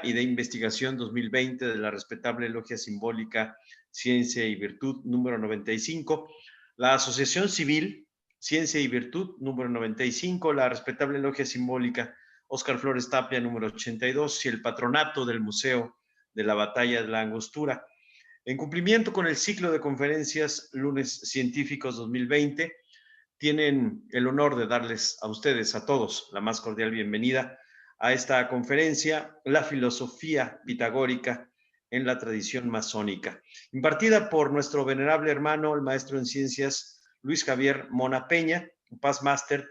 y de Investigación 2020 de la respetable Logia Simbólica Ciencia y Virtud número 95, la Asociación Civil Ciencia y Virtud número 95, la respetable Logia Simbólica Óscar Flores Tapia número 82 y el patronato del Museo de la Batalla de la Angostura. En cumplimiento con el ciclo de conferencias Lunes Científicos 2020, tienen el honor de darles a ustedes, a todos, la más cordial bienvenida a esta conferencia, La filosofía pitagórica en la tradición masónica, impartida por nuestro venerable hermano, el maestro en ciencias Luis Javier Mona Peña, Past Master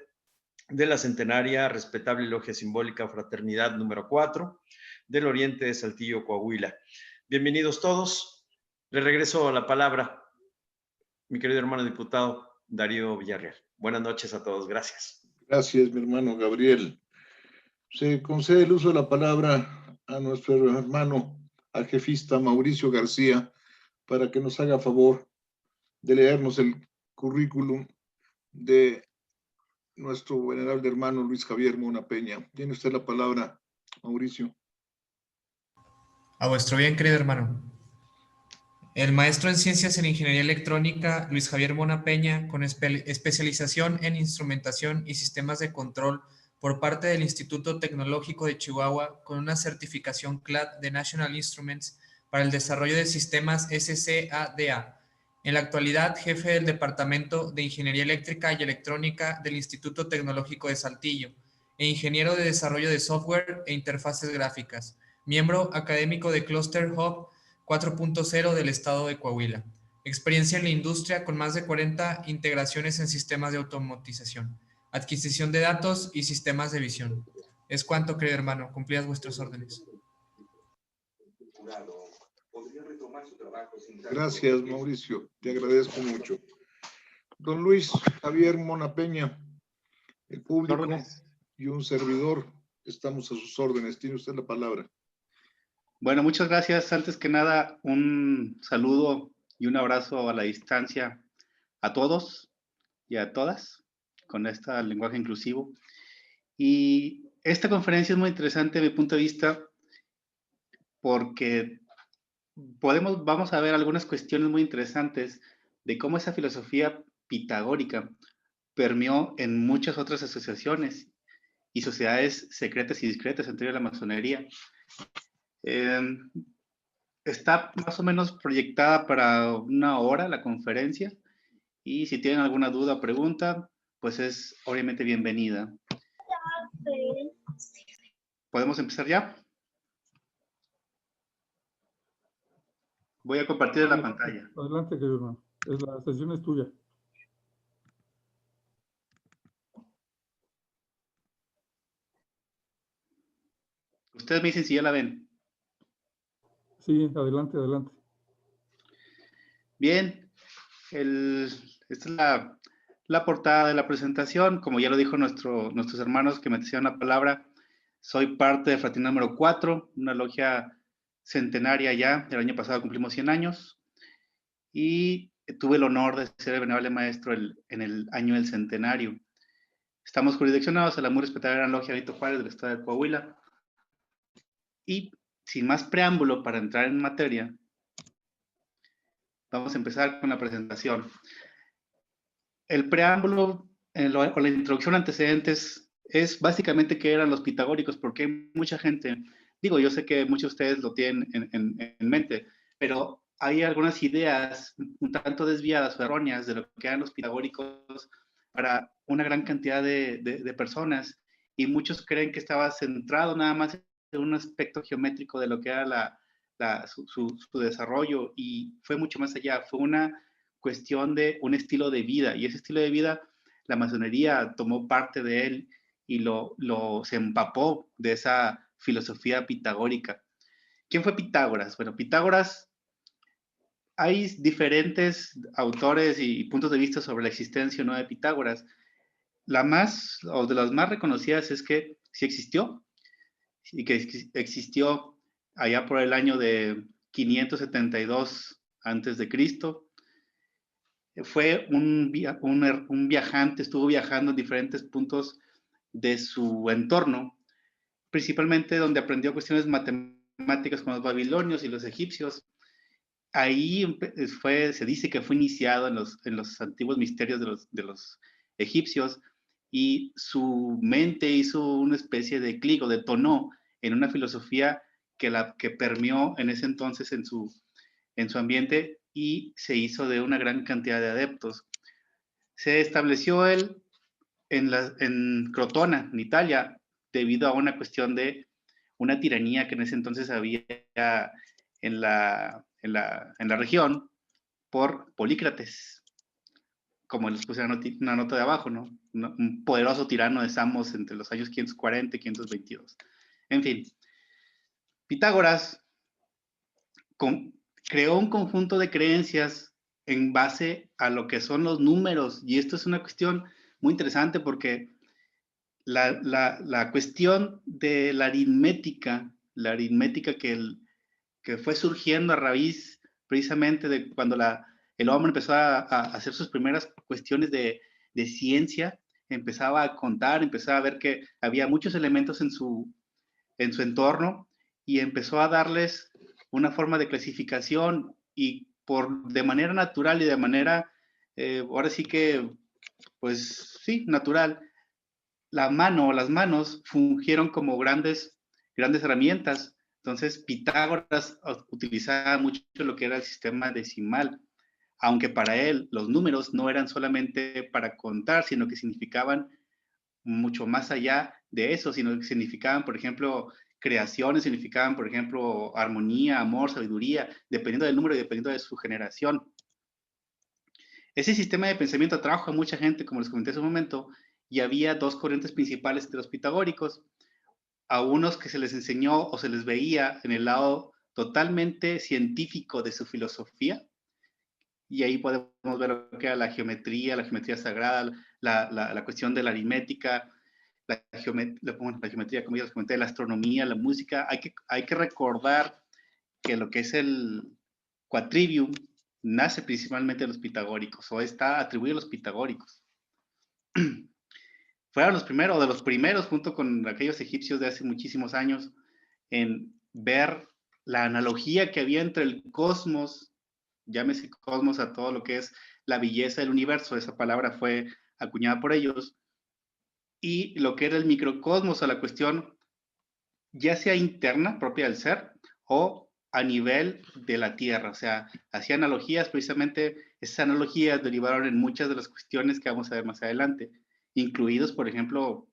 de la centenaria respetable Logia Simbólica Fraternidad número 4 del Oriente de Saltillo, Coahuila. Bienvenidos todos. Le regreso a la palabra, mi querido hermano diputado Darío Villarreal. Buenas noches a todos. Gracias. Gracias, mi hermano Gabriel. Se concede el uso de la palabra a nuestro hermano jefista Mauricio García para que nos haga favor de leernos el currículum de nuestro venerable hermano Luis Javier Mona Peña. Tiene usted la palabra, Mauricio. A vuestro bien, querido hermano. El maestro en Ciencias en Ingeniería Electrónica, Luis Javier Mona Peña, con especialización en Instrumentación y Sistemas de Control por parte del Instituto Tecnológico de Chihuahua, con una certificación CLAD de National Instruments para el desarrollo de sistemas SCADA. En la actualidad, jefe del Departamento de Ingeniería Eléctrica y Electrónica del Instituto Tecnológico de Saltillo, e ingeniero de desarrollo de software e interfaces gráficas, miembro académico de Cluster Hub 4.0 del estado de Coahuila. Experiencia en la industria con más de 40 integraciones en sistemas de automatización, adquisición de datos y sistemas de visión. Es cuanto, querido hermano, cumplidas vuestras órdenes. Gracias, Mauricio. Te agradezco mucho. Don Luis Javier Mona Peña, el público y un servidor, estamos a sus órdenes. Tiene usted la palabra. Bueno, muchas gracias. Antes que nada, un saludo y un abrazo a la distancia a todos y a todas con este lenguaje inclusivo. Y esta conferencia es muy interesante desde mi punto de vista porque vamos a ver algunas cuestiones muy interesantes de cómo esa filosofía pitagórica permeó en muchas otras asociaciones y sociedades secretas y discretas entre la masonería. Está más o menos proyectada para 1 hora la conferencia y si tienen alguna duda o pregunta, pues es obviamente bienvenida. ¿Podemos empezar ya? Voy a compartir la pantalla. Adelante, querido hermano. La sesión es tuya. Ustedes me dicen si ya la ven. Sí, adelante, adelante. Bien, esta es la portada de la presentación. Como ya lo dijo nuestros hermanos que me decían la palabra, soy parte de Fraternidad número 4, una logia centenaria ya. El año pasado cumplimos 100 años. Y tuve el honor de ser el venerable maestro en el año del centenario. Estamos jurisdiccionados a la muy respetada Gran Logia Benito Juárez del estado de Coahuila. Y sin más preámbulo para entrar en materia, vamos a empezar con la presentación. El preámbulo o la introducción antecedentes es básicamente qué eran los pitagóricos, porque hay mucha gente, digo, yo sé que muchos de ustedes lo tienen en mente, pero hay algunas ideas un tanto desviadas o erróneas de lo que eran los pitagóricos para una gran cantidad de personas, y muchos creen que estaba centrado nada más en un aspecto geométrico de lo que era su desarrollo, y fue mucho más allá. Fue una cuestión de un estilo de vida, y ese estilo de vida la masonería tomó parte de él y se empapó de esa filosofía pitagórica. ¿Quién fue Pitágoras? Bueno, Pitágoras, hay diferentes autores y puntos de vista sobre la existencia o no de Pitágoras. La más, o de las más reconocidas, es que sí existió, y que existió allá por el año de 572 antes de Cristo. Fue un viajante, estuvo viajando en diferentes puntos de su entorno principalmente donde aprendió cuestiones matemáticas con los babilonios y los egipcios. Ahí se dice que fue iniciado en los antiguos misterios de los egipcios, y su mente hizo una especie de clic o detonó en una filosofía que permeó en ese entonces en su ambiente y se hizo de una gran cantidad de adeptos. Se estableció él en Crotona, en Italia, debido a una cuestión de una tiranía que en ese entonces había en la región por Polícrates, como les puse una nota de abajo, ¿no? Un poderoso tirano de Samos entre los años 540 y 522. En fin, Pitágoras creó un conjunto de creencias en base a lo que son los números, y esto es una cuestión muy interesante porque la cuestión de la aritmética que fue surgiendo a raíz precisamente de cuando el hombre empezó a hacer sus primeras cuestiones de ciencia, empezaba a contar, empezaba a ver que había muchos elementos en su entorno y empezó a darles una forma de clasificación, y de manera natural y de manera, ahora sí que, pues sí, natural, las manos fungieron como grandes herramientas. Entonces, Pitágoras utilizaba mucho lo que era el sistema decimal, aunque para él los números no eran solamente para contar, sino que significaban mucho más allá de eso, sino que significaban, por ejemplo, creaciones, significaban, por ejemplo, armonía, amor, sabiduría, dependiendo del número y dependiendo de su generación. Ese sistema de pensamiento atrajo a mucha gente, como les comenté hace un momento, y había dos corrientes principales de los pitagóricos. A unos que se les enseñó o se les veía en el lado totalmente científico de su filosofía, y ahí podemos ver lo que era la geometría sagrada, la cuestión de la aritmética, la geometría, como ya les comenté, la astronomía, la música. Hay que recordar que lo que es el quadrivium nace principalmente de los pitagóricos, o está atribuido a los pitagóricos. Fueron de los primeros, junto con aquellos egipcios de hace muchísimos años, en ver la analogía que había entre el cosmos, llámese cosmos a todo lo que es la belleza del universo, esa palabra fue acuñada por ellos, y lo que era el microcosmos, a la cuestión ya sea interna, propia del ser, o a nivel de la Tierra. O sea, hacía analogías, precisamente esas analogías derivaron en muchas de las cuestiones que vamos a ver más adelante, incluidos, por ejemplo,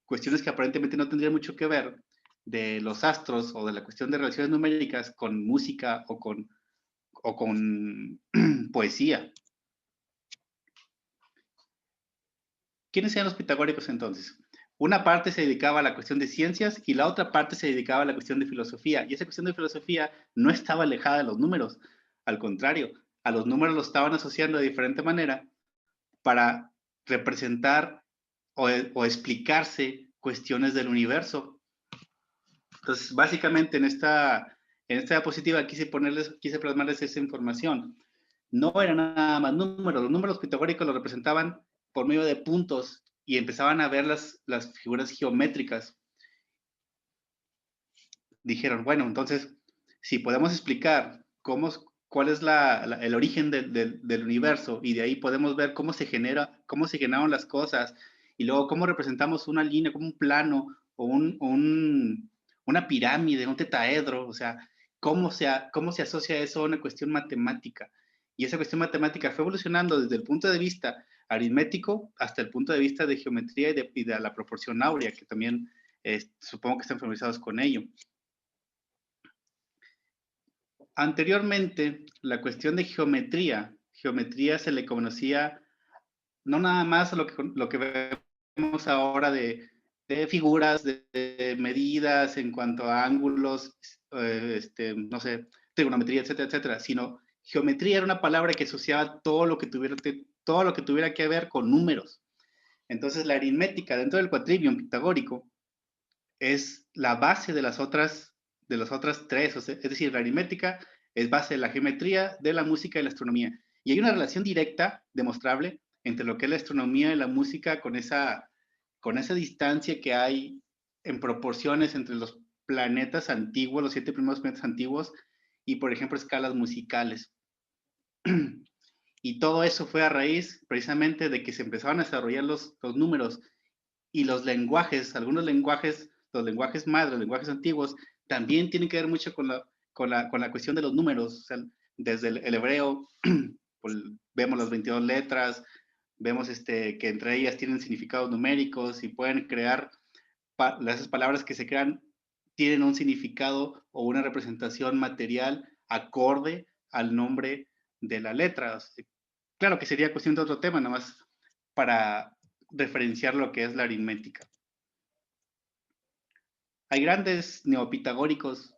cuestiones que aparentemente no tendrían mucho que ver, de los astros o de la cuestión de relaciones numéricas con música o con poesía. ¿Quiénes eran los pitagóricos entonces? Una parte se dedicaba a la cuestión de ciencias y la otra parte se dedicaba a la cuestión de filosofía. Y esa cuestión de filosofía no estaba alejada de los números. Al contrario, a los números los estaban asociando de diferente manera para representar o explicarse cuestiones del universo. Entonces, básicamente en esta diapositiva quise plasmarles esa información. No eran nada más números. Los números pitagóricos los representaban por medio de puntos y empezaban a ver las figuras geométricas. Dijeron, bueno, entonces, si podemos explicar cuál es el origen del universo, y de ahí podemos ver cómo se generaron las cosas, y luego cómo representamos una línea, como un plano, o una pirámide, un tetaedro, o sea, cómo se asocia eso a una cuestión matemática. Y esa cuestión matemática fue evolucionando desde el punto de vista aritmético hasta el punto de vista de geometría y de la proporción áurea, que también supongo que están familiarizados con ello. Anteriormente, la cuestión de geometría se le conocía no nada más a lo que vemos ahora de figuras, de medidas en cuanto a ángulos, no sé, trigonometría, etcétera, etcétera, sino geometría era una palabra que asociaba todo lo que tuviera que ver con números. Entonces, la aritmética dentro del quadrivium pitagórico es la base de las otras tres, o sea, es decir, la aritmética es base de la geometría, de la música y la astronomía. Y hay una relación directa, demostrable, entre lo que es la astronomía y la música con esa distancia que hay en proporciones entre los planetas antiguos, los 7 primeros planetas antiguos, y por ejemplo escalas musicales. Y todo eso fue a raíz precisamente de que se empezaron a desarrollar los números y los lenguajes, algunos lenguajes, los lenguajes madres, los lenguajes antiguos, también tienen que ver mucho con la cuestión de los números. O sea, desde el hebreo, pues, vemos las 22 letras, vemos que entre ellas tienen significados numéricos y pueden crear, esas palabras que se crean tienen un significado o una representación material acorde al nombre de la letra. Claro que sería cuestión de otro tema, nada más para referenciar lo que es la aritmética. Hay grandes neopitagóricos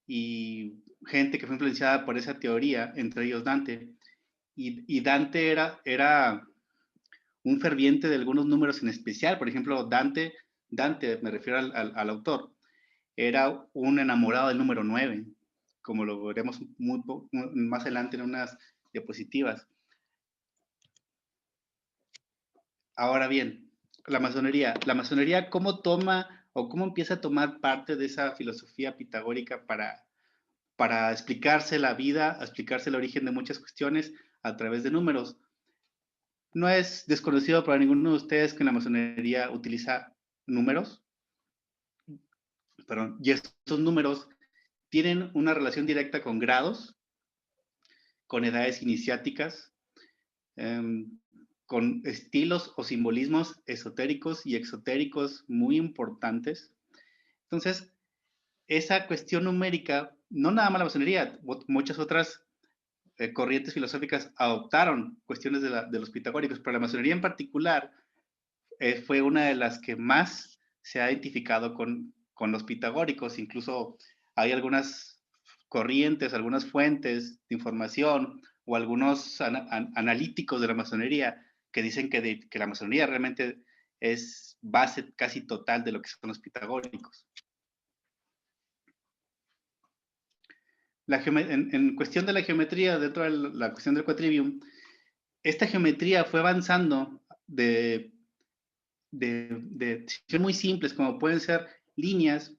y gente que fue influenciada por esa teoría, entre ellos Dante. Y Dante era un ferviente de algunos números en especial. Por ejemplo, Dante, me refiero al autor, era un enamorado del número 9, como lo veremos más adelante en unas diapositivas. Ahora bien, la masonería, ¿cómo toma o cómo empieza a tomar parte de esa filosofía pitagórica para explicarse la vida, explicarse el origen de muchas cuestiones a través de números? No es desconocido para ninguno de ustedes que la masonería utiliza números, y estos números tienen una relación directa con grados, con edades iniciáticas, con estilos o simbolismos esotéricos y exotéricos muy importantes. Entonces, esa cuestión numérica, no nada más la masonería, muchas otras corrientes filosóficas adoptaron cuestiones de los pitagóricos, pero la masonería en particular fue una de las que más se ha identificado con los pitagóricos. Incluso hay algunas corrientes, algunas fuentes de información o algunos analíticos de la masonería que dicen que la masonería realmente es base casi total de lo que son los pitagóricos. En cuestión de la geometría, dentro de la cuestión del quadrivium, esta geometría fue avanzando de muy simples, como pueden ser líneas,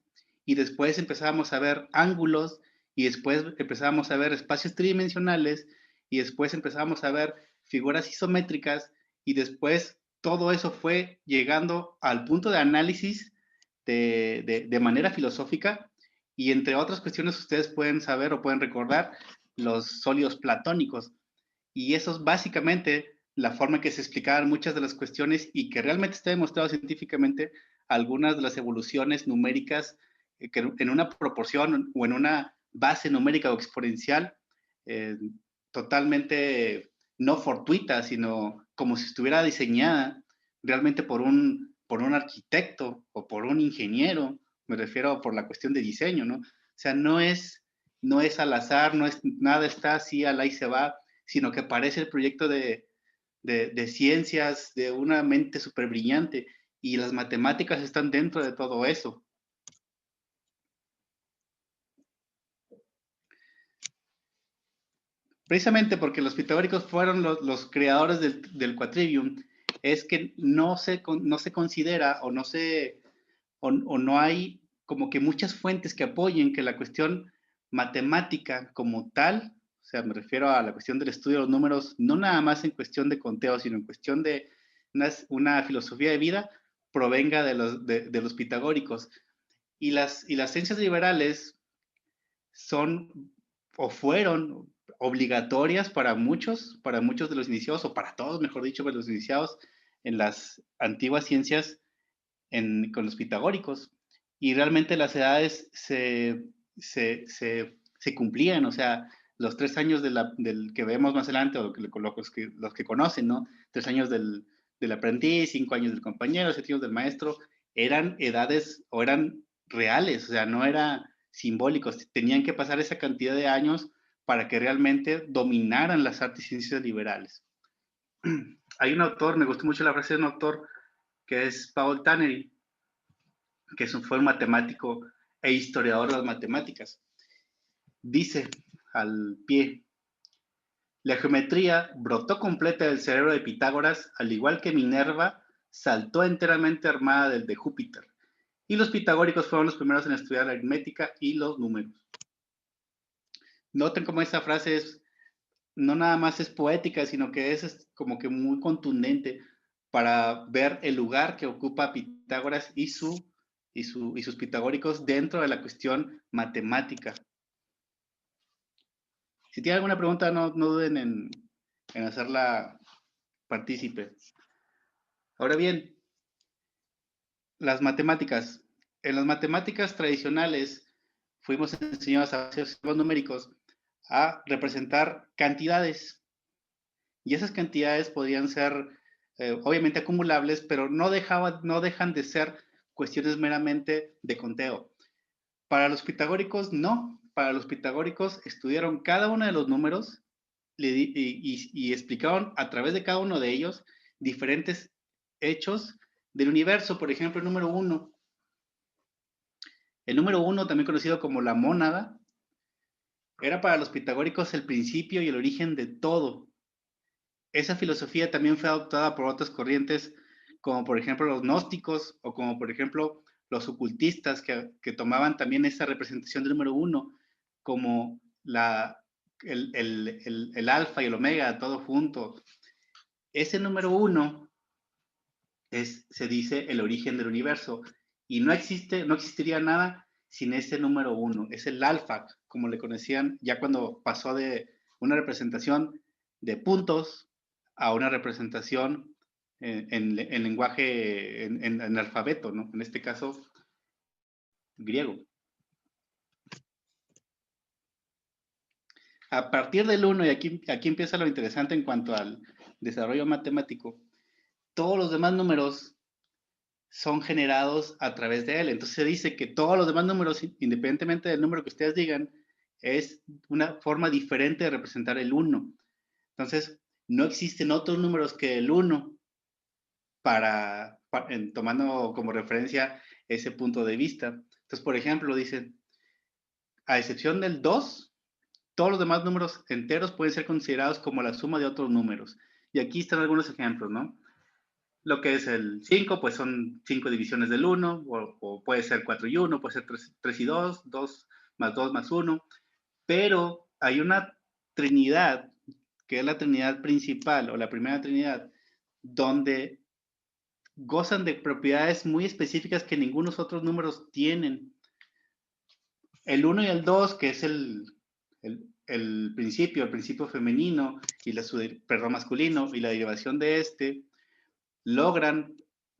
y después empezábamos a ver ángulos, y después empezábamos a ver espacios tridimensionales, y después empezábamos a ver figuras isométricas, y después todo eso fue llegando al punto de análisis de manera filosófica, y entre otras cuestiones ustedes pueden saber o pueden recordar los sólidos platónicos, y eso es básicamente la forma en que se explicaban muchas de las cuestiones y que realmente está demostrado científicamente algunas de las evoluciones numéricas que en una proporción o en una base numérica o exponencial totalmente no fortuita, sino como si estuviera diseñada realmente por un arquitecto o por un ingeniero, me refiero por la cuestión de diseño, ¿no? O sea, no es al azar, nada está así, al ahí se va, sino que parece el proyecto de ciencias, de una mente súper brillante, y las matemáticas están dentro de todo eso. Precisamente porque los pitagóricos fueron los creadores del quadrivium, es que no se considera o no hay como que muchas fuentes que apoyen que la cuestión matemática como tal, o sea, me refiero a la cuestión del estudio de los números, no nada más en cuestión de conteo, sino en cuestión de una filosofía de vida, provenga de los pitagóricos. Y las ciencias liberales son o fueron obligatorias para muchos de los iniciados, o para todos, mejor dicho, para los iniciados en las antiguas ciencias con los pitagóricos. Y realmente las edades se cumplían, o sea, los 3 años del que vemos más adelante, o los que conocen, ¿no? 3 años del aprendiz, 5 años del compañero, 7 años del maestro, eran edades o eran reales, o sea, no eran simbólicos, tenían que pasar esa cantidad de años para que realmente dominaran las artes y ciencias liberales. Hay un autor, me gustó mucho la frase de un autor, que es Paul Tannery, que fue un matemático e historiador de las matemáticas. Dice al pie: la geometría brotó completa del cerebro de Pitágoras, al igual que Minerva saltó enteramente armada del de Júpiter. Y los pitagóricos fueron los primeros en estudiar la aritmética y los números. Noten cómo esta frase no nada más es poética, sino que es como que muy contundente para ver el lugar que ocupa Pitágoras y sus pitagóricos dentro de la cuestión matemática. Si tienen alguna pregunta, no duden en hacerla partícipe. Ahora bien, las matemáticas. En las matemáticas tradicionales fuimos enseñados a hacer sistemas numéricos a representar cantidades. Y esas cantidades podrían ser obviamente acumulables, pero no dejan de ser cuestiones meramente de conteo. Para los pitagóricos, no. Para los pitagóricos estudiaron cada uno de los números y explicaron a través de cada uno de ellos diferentes hechos del universo. Por ejemplo, el número 1. El número 1, también conocido como la mónada, era para los pitagóricos el principio y el origen de todo. Esa filosofía también fue adoptada por otras corrientes, como por ejemplo los gnósticos, o como por ejemplo los ocultistas, que tomaban también esa representación del número 1 como el alfa y el omega, todo junto. Ese número 1 se dice el origen del universo, y no existiría nada sin ese número 1. Es el alfa, como le conocían ya cuando pasó de una representación de puntos a una representación en lenguaje, en alfabeto, ¿no? En este caso, griego. A partir del 1, y aquí empieza lo interesante en cuanto al desarrollo matemático, todos los demás números son generados a través de él. Entonces se dice que todos los demás números, independientemente del número que ustedes digan, es una forma diferente de representar el 1. Entonces, no existen otros números que el 1 tomando como referencia ese punto de vista. Entonces, por ejemplo, dicen, a excepción del 2, todos los demás números enteros pueden ser considerados como la suma de otros números. Y aquí están algunos ejemplos, ¿no? Lo que es el 5, pues son 5 divisiones del 1, o puede ser 4 y 1, puede ser 3 y 2, 2 más 2 más 1. Pero hay una trinidad, que es la trinidad principal, o la primera trinidad, donde gozan de propiedades muy específicas que ningunos otros números tienen. El 1 y el 2, que es el principio femenino, y masculino, y la derivación de este, logran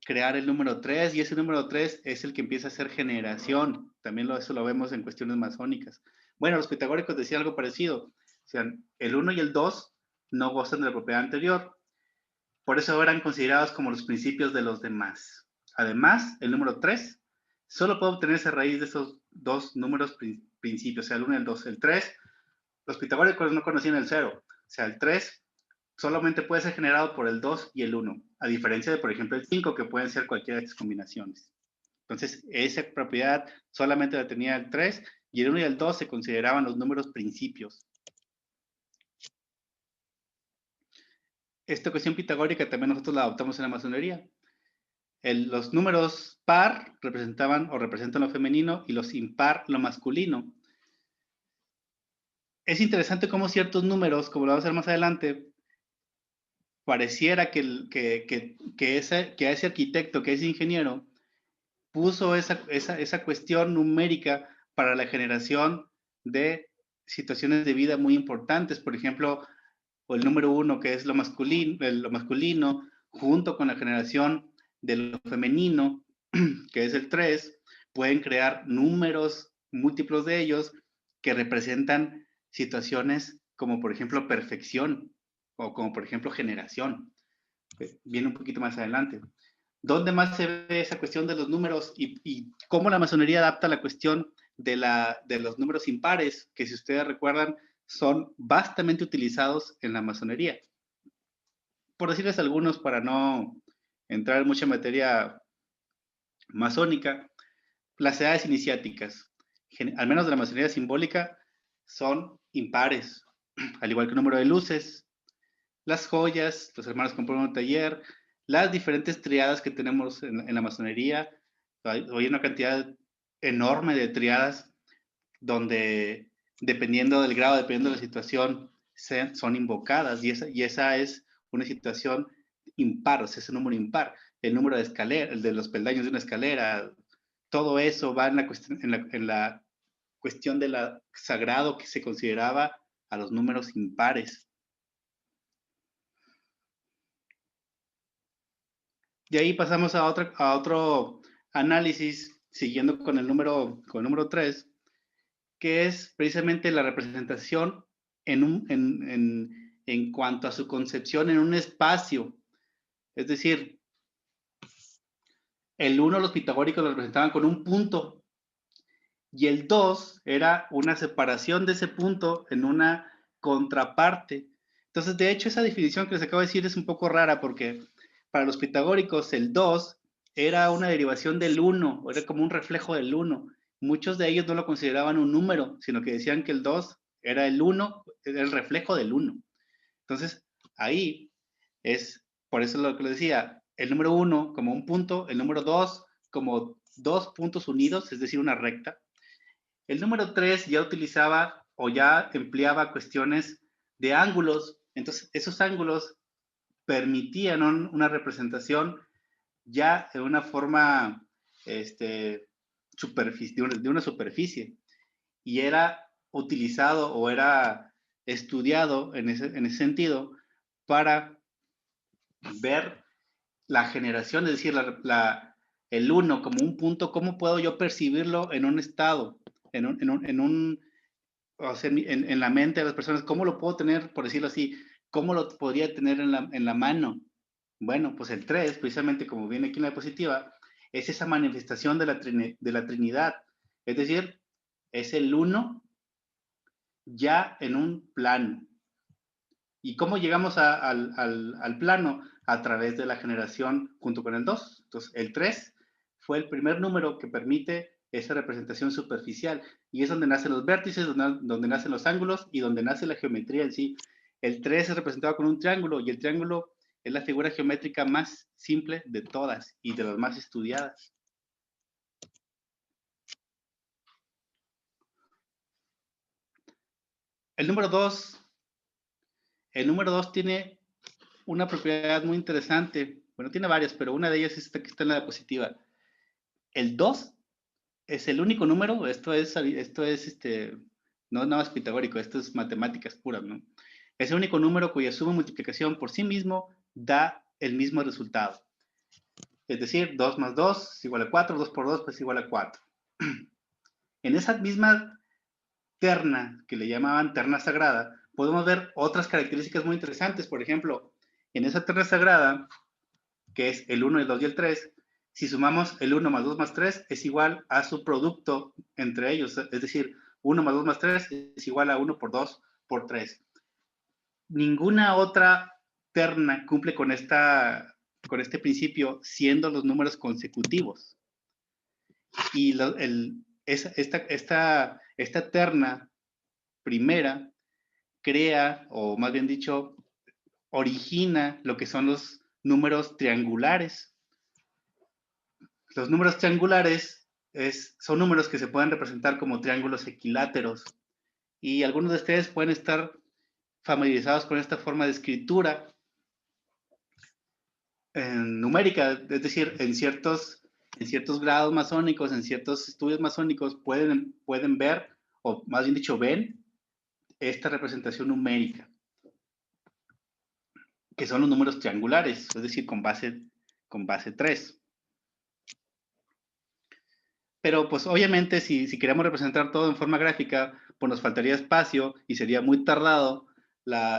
crear el número 3, y ese número 3 es el que empieza a hacer generación. También eso lo vemos en cuestiones masónicas. Bueno, los pitagóricos decían algo parecido. O sea, el 1 y el 2 no gozan de la propiedad anterior. Por eso eran considerados como los principios de los demás. Además, el número 3 solo puede obtenerse a raíz de esos dos números principios, o sea, el 1 y el 2. El 3, los pitagóricos no conocían el 0. O sea, el 3 solamente puede ser generado por el 2 y el 1, a diferencia de, por ejemplo, el 5, que pueden ser cualquiera de estas combinaciones. Entonces, esa propiedad solamente la tenía el 3, y el 1 y el 2 se consideraban los números principios. Esta cuestión pitagórica también nosotros la adoptamos en la masonería. Los números par representan lo femenino, y los impar lo masculino. Es interesante cómo ciertos números, como lo vamos a ver más adelante, pareciera que ese arquitecto, que ese ingeniero, puso esa cuestión numérica para la generación de situaciones de vida muy importantes. Por ejemplo, el número 1, que es lo masculino, junto con la generación de lo femenino, que es el 3, pueden crear números múltiplos de ellos que representan situaciones como, por ejemplo, perfección, o como, por ejemplo, generación. Viene un poquito más adelante. ¿Dónde más se ve esa cuestión de los números y cómo la masonería adapta la cuestión de los números impares, que, si ustedes recuerdan, son vastamente utilizados en la masonería? Por decirles algunos, para no entrar en mucha materia masónica, las edades iniciáticas, al menos de la masonería simbólica, son impares, al igual que el número de luces, las joyas, los hermanos compraron un taller, las diferentes triadas que tenemos en la masonería, Hay una cantidad enorme de triadas donde, dependiendo del grado, dependiendo de la situación, son invocadas, y esa es una situación impar, o sea, es un número impar. El número de escalera, el de los peldaños de una escalera, todo eso va en la cuestión de la sagrado que se consideraba a los números impares. De ahí pasamos a otro análisis, siguiendo con el número 3, que es precisamente la representación en cuanto a su concepción en un espacio. Es decir, el 1 los pitagóricos lo representaban con un punto, y el 2 era una separación de ese punto en una contraparte. Entonces, de hecho, esa definición que les acabo de decir es un poco rara, porque para los pitagóricos el 2 era una derivación del 1, era como un reflejo del 1. Muchos de ellos no lo consideraban un número, sino que decían que el 2 era el 1, era el reflejo del 1. Entonces, ahí es, por eso lo que les decía, el número 1 como un punto, el número 2 como dos puntos unidos, es decir, una recta. El número 3 ya utilizaba o ya empleaba cuestiones de ángulos. Entonces, esos ángulos permitían una representación ya de una forma de una superficie. Y era utilizado o era estudiado en ese sentido para ver la generación, es decir, el 1 como un punto, ¿cómo puedo yo percibirlo en un estado? O sea, en la mente de las personas, ¿cómo lo puedo tener, por decirlo así, cómo lo podría tener en la mano? Bueno, pues el 3, precisamente como viene aquí en la diapositiva, es esa manifestación de la Trinidad. Es decir, es el 1 ya en un plano. ¿Y cómo llegamos al plano? A través de la generación junto con el 2. Entonces, el 3 fue el primer número que permite esa representación superficial, y es donde nacen los vértices, donde nacen los ángulos y donde nace la geometría en sí. El 3 es representado con un triángulo, y el triángulo es la figura geométrica más simple de todas y de las más estudiadas. El número 2 tiene una propiedad muy interesante. Bueno, tiene varias, pero una de ellas es esta que está en la diapositiva. El 2 es el único número, esto es no nada más pitagórico, esto es matemáticas puras, ¿no? Es el único número cuya suma y multiplicación por sí mismo da el mismo resultado. Es decir, 2 más 2 es igual a 4, 2 por 2 pues es igual a 4. En esa misma terna, que le llamaban terna sagrada, podemos ver otras características muy interesantes. Por ejemplo, en esa terna sagrada, que es el 1, el 2 y el 3, si sumamos el 1 más 2 más 3 es igual a su producto entre ellos. Es decir, 1 más 2 más 3 es igual a 1 por 2 por 3. Ninguna otra terna cumple con este principio siendo los números consecutivos. Y esta terna primera crea, o más bien dicho, origina lo que son los números triangulares. Los números triangulares son números que se pueden representar como triángulos equiláteros, y algunos de ustedes pueden estar familiarizados con esta forma de escritura numérica, es decir, en ciertos grados masónicos, en ciertos estudios masónicos pueden ver, o más bien dicho, ven esta representación numérica, que son los números triangulares, es decir, con base 3. Pero pues obviamente si queremos representar todo en forma gráfica, pues nos faltaría espacio y sería muy tardado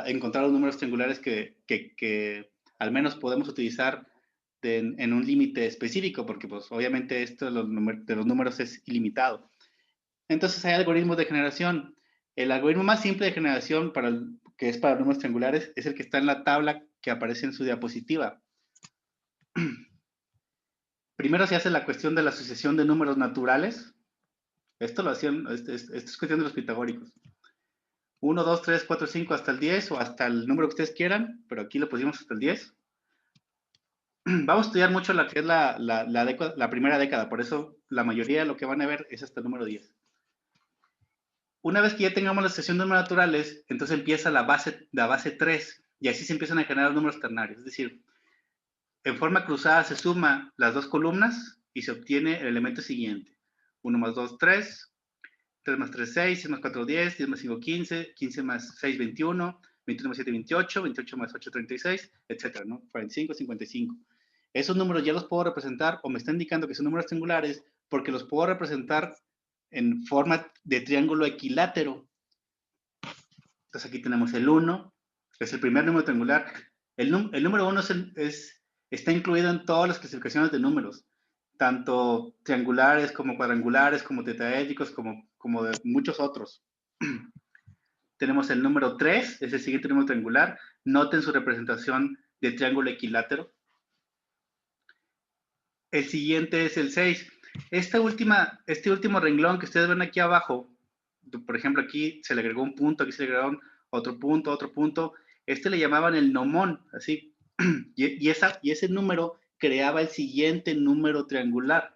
encontrar los números triangulares que al menos podemos utilizar en un límite específico, porque pues obviamente esto de los números es ilimitado. Entonces hay algoritmos de generación. El algoritmo más simple de generación que es para números triangulares es el que está en la tabla que aparece en su diapositiva. Primero se hace la cuestión de la asociación de números naturales. Esto es cuestión de los pitagóricos. 1, 2, 3, 4, 5 hasta el 10 o hasta el número que ustedes quieran, pero aquí lo pusimos hasta el 10. vamos a estudiar mucho lo que es la primera década, por eso la mayoría de lo que van a ver es hasta el número 10. Una vez que ya tengamos la sucesión de números naturales, entonces empieza la base 3, y así se empiezan a generar números ternarios. Es decir, en forma cruzada se suman las dos columnas y se obtiene el elemento siguiente. 1 más 2, 3. 3 más 3, 6. 6 más 4, 10. 10 más 5, 15. 15 más 6, 21. 21 más 7, 28. 28 más 8, 36, etcétera, ¿no? 45, 55. Esos números ya los puedo representar, o me está indicando que son números triangulares, porque los puedo representar en forma de triángulo equilátero. Entonces aquí tenemos el 1, que es el primer número triangular. El número 1 está incluido en todas las clasificaciones de números, tanto triangulares como cuadrangulares, como tetraédricos, como de muchos otros. Tenemos el número 3, es el siguiente número triangular. Noten su representación de triángulo equilátero. El siguiente es el 6. Este último renglón que ustedes ven aquí abajo, por ejemplo, aquí se le agregó un punto, aquí se le agregó otro punto. Este le llamaban el nomón, así. Y ese número creaba el siguiente número triangular.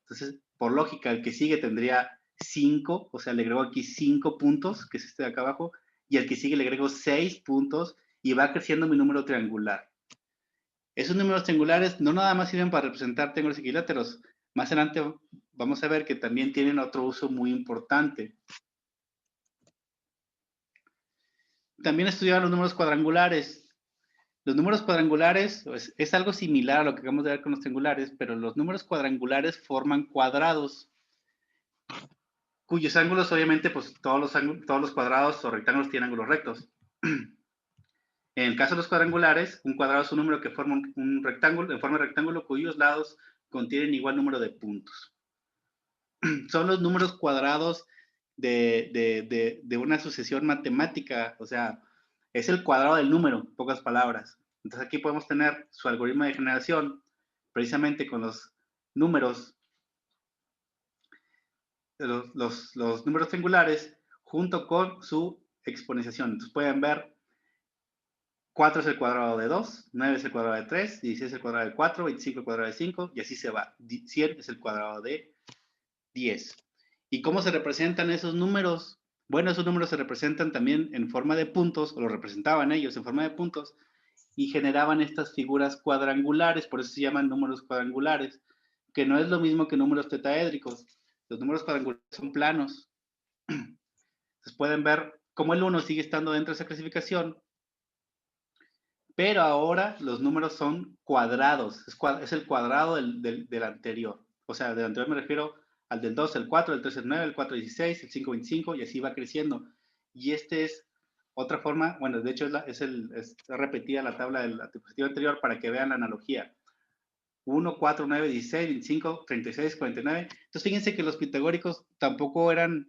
Entonces, por lógica, el que sigue tendría 5, o sea, le agregó aquí 5 puntos, que es este de acá abajo, y al que sigue le agrego 6 puntos, y va creciendo mi número triangular. Esos números triangulares no nada más sirven para representar triángulos equiláteros. Más adelante vamos a ver que también tienen otro uso muy importante. También estudiaron los números cuadrangulares. Los números cuadrangulares pues, es algo similar a lo que acabamos de ver con los triangulares, pero los números cuadrangulares forman cuadrados, cuyos ángulos, obviamente, pues todos los cuadrados o rectángulos tienen ángulos rectos. En el caso de los cuadrangulares, un cuadrado es un número que forma un rectángulo, en forma de rectángulo, cuyos lados contienen igual número de puntos. Son los números cuadrados de una sucesión matemática, o sea, es el cuadrado del número, en pocas palabras. Entonces aquí podemos tener su algoritmo de generación, precisamente con los números, los números triangulares, junto con su exponenciación. Entonces pueden ver 4 es el cuadrado de 2, 9 es el cuadrado de 3, 16 es el cuadrado de 4, 25 el cuadrado de 5, y así se va. 100 es el cuadrado de 10. ¿Y cómo se representan esos números? Bueno, esos números se representan también en forma de puntos, o lo representaban ellos en forma de puntos, y generaban estas figuras cuadrangulares, por eso se llaman números cuadrangulares, que no es lo mismo que números tetaédricos. Los números cuadrangulares son planos. Entonces pueden ver cómo el 1 sigue estando dentro de esa clasificación, pero ahora los números son cuadrados, es el cuadrado del anterior. O sea, del anterior me refiero al del 2, el 4, el 3, el 9, el 4, el 16, el 5, 25, y así va creciendo. Y este es otra forma, bueno, de hecho es repetida la tabla de la diapositiva anterior para que vean la analogía. 1, 4, 9, 16, 25, 36, 49. Entonces, fíjense que los pitagóricos tampoco eran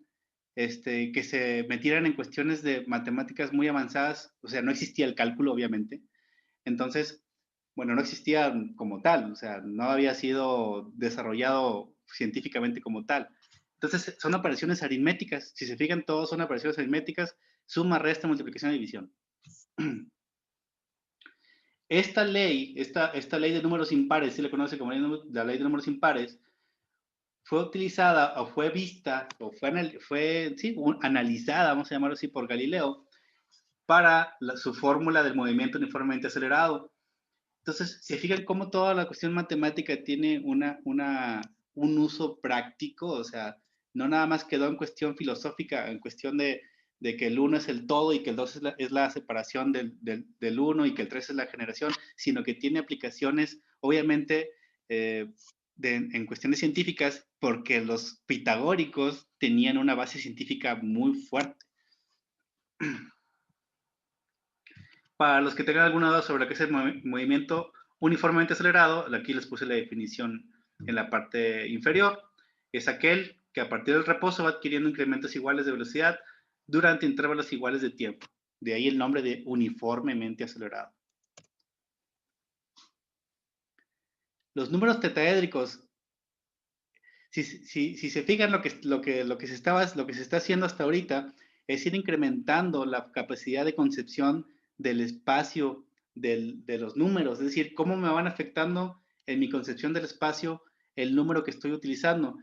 que se metieran en cuestiones de matemáticas muy avanzadas, o sea, no existía el cálculo, obviamente. Entonces, bueno, no existía como tal, o sea, no había sido desarrollado científicamente como tal. Entonces, son operaciones aritméticas. Si se fijan, todos son operaciones aritméticas, suma, resta, multiplicación y división. Esta ley de números impares, se le conoce como la ley de números impares, fue utilizada o fue vista, o fue analizada, vamos a llamarlo así, por Galileo, para su fórmula del movimiento uniformemente acelerado. Entonces, se fijan cómo toda la cuestión matemática tiene un uso práctico, o sea, no nada más quedó en cuestión filosófica, en cuestión de que el 1 es el todo y que el 2 es la separación del 1 y que el 3 es la generación, sino que tiene aplicaciones, obviamente, en cuestiones científicas, porque los pitagóricos tenían una base científica muy fuerte. Para los que tengan alguna duda sobre lo que es el movimiento uniformemente acelerado, aquí les puse la definición en la parte inferior. Es aquel que a partir del reposo va adquiriendo incrementos iguales de velocidad durante intervalos iguales de tiempo. De ahí el nombre de uniformemente acelerado. Los números tetaédricos, si se fijan lo que se está haciendo hasta ahorita, es ir incrementando la capacidad de concepción del espacio de los números, es decir, cómo me van afectando en mi concepción del espacio el número que estoy utilizando.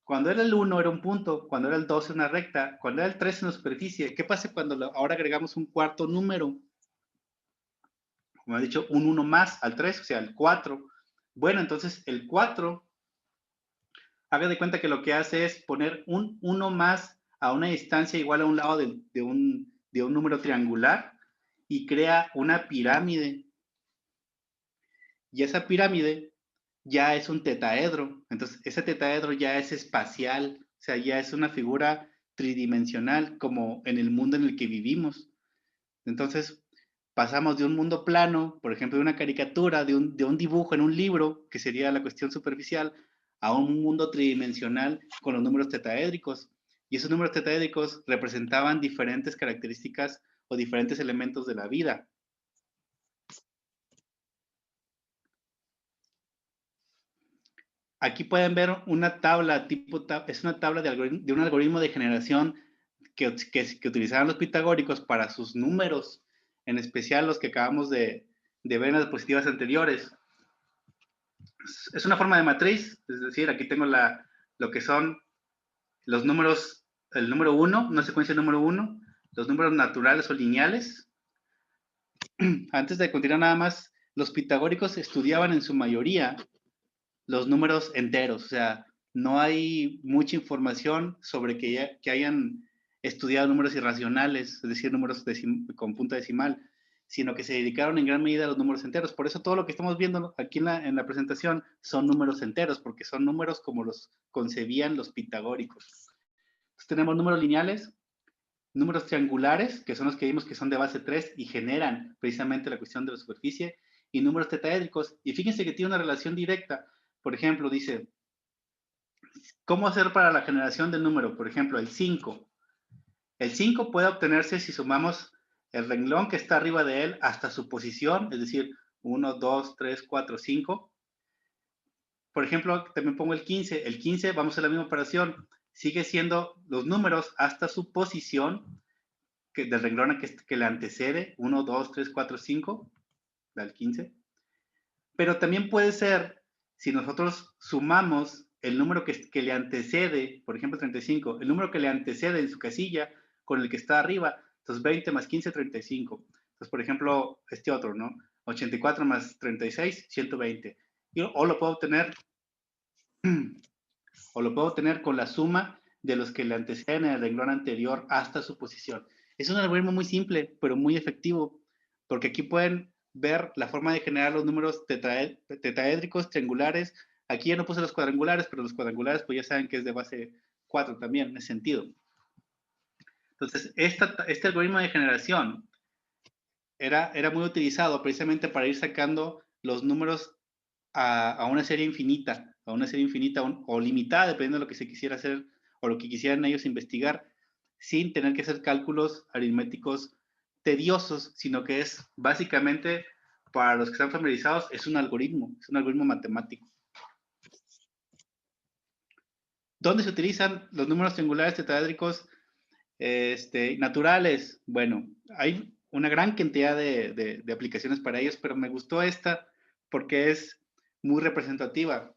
Cuando era el 1 era un punto, cuando era el 2 era una recta, cuando era el 3 una superficie. ¿Qué pasa cuando ahora agregamos un cuarto número? Como he dicho, un 1 más al 3, o sea, el 4. Bueno, entonces el 4, haga de cuenta que lo que hace es poner un 1 más a una distancia igual a un lado de un número triangular y crea una pirámide. Y esa pirámide ya es un tetaedro. Entonces, ese tetaedro ya es espacial, o sea, ya es una figura tridimensional como en el mundo en el que vivimos. Entonces, pasamos de un mundo plano, por ejemplo, de una caricatura, de un dibujo en un libro, que sería la cuestión superficial, a un mundo tridimensional con los números tetaédricos. Y esos números tetaédricos representaban diferentes características o diferentes elementos de la vida. Aquí pueden ver una tabla, es una tabla de un algoritmo de generación que utilizaban los pitagóricos para sus números, en especial los que acabamos de ver en las diapositivas anteriores. Es una forma de matriz, es decir, aquí tengo lo que son los números, el número 1, una secuencia de número 1, los números naturales o lineales. Antes de continuar nada más, los pitagóricos estudiaban en su mayoría los números enteros, o sea, no hay mucha información sobre que hayan estudiado números irracionales, es decir, números con punto decimal, sino que se dedicaron en gran medida a los números enteros. Por eso todo lo que estamos viendo aquí en la presentación son números enteros, porque son números como los concebían los pitagóricos. Entonces tenemos números lineales, números triangulares, que son los que vimos que son de base 3 y generan precisamente la cuestión de la superficie, y números tetaédricos. Y fíjense que tiene una relación directa. Por ejemplo, dice, ¿cómo hacer para la generación del número? Por ejemplo, el 5. El 5 puede obtenerse si sumamos el renglón que está arriba de él hasta su posición, es decir, 1, 2, 3, 4, 5. Por ejemplo, también pongo el 15. El 15, vamos a la misma operación, sigue siendo los números hasta su posición del renglón que le antecede, 1, 2, 3, 4, 5, del 15. Pero también puede ser, si nosotros sumamos el número que le antecede, por ejemplo 35, el número que le antecede en su casilla con el que está arriba, entonces 20 más 15, 35. Entonces, por ejemplo, este otro, ¿no? 84 más 36, 120. O lo puedo obtener con la suma de los que le anteceden en el renglón anterior hasta su posición. Es un algoritmo muy simple, pero muy efectivo, porque aquí pueden ver la forma de generar los números tetaédricos, triangulares. Aquí ya no puse los cuadrangulares, pero los cuadrangulares pues ya saben que es de base 4 también, en ese sentido. Entonces, este algoritmo de generación era muy utilizado precisamente para ir sacando los números a una serie infinita, o limitada, dependiendo de lo que se quisiera hacer o lo que quisieran ellos investigar, sin tener que hacer cálculos aritméticos tediosos, sino que es básicamente, para los que están familiarizados, es un algoritmo matemático. ¿Dónde se utilizan los números triangulares tetaédricos naturales? Bueno, hay una gran cantidad de aplicaciones para ellos, pero me gustó esta porque es muy representativa.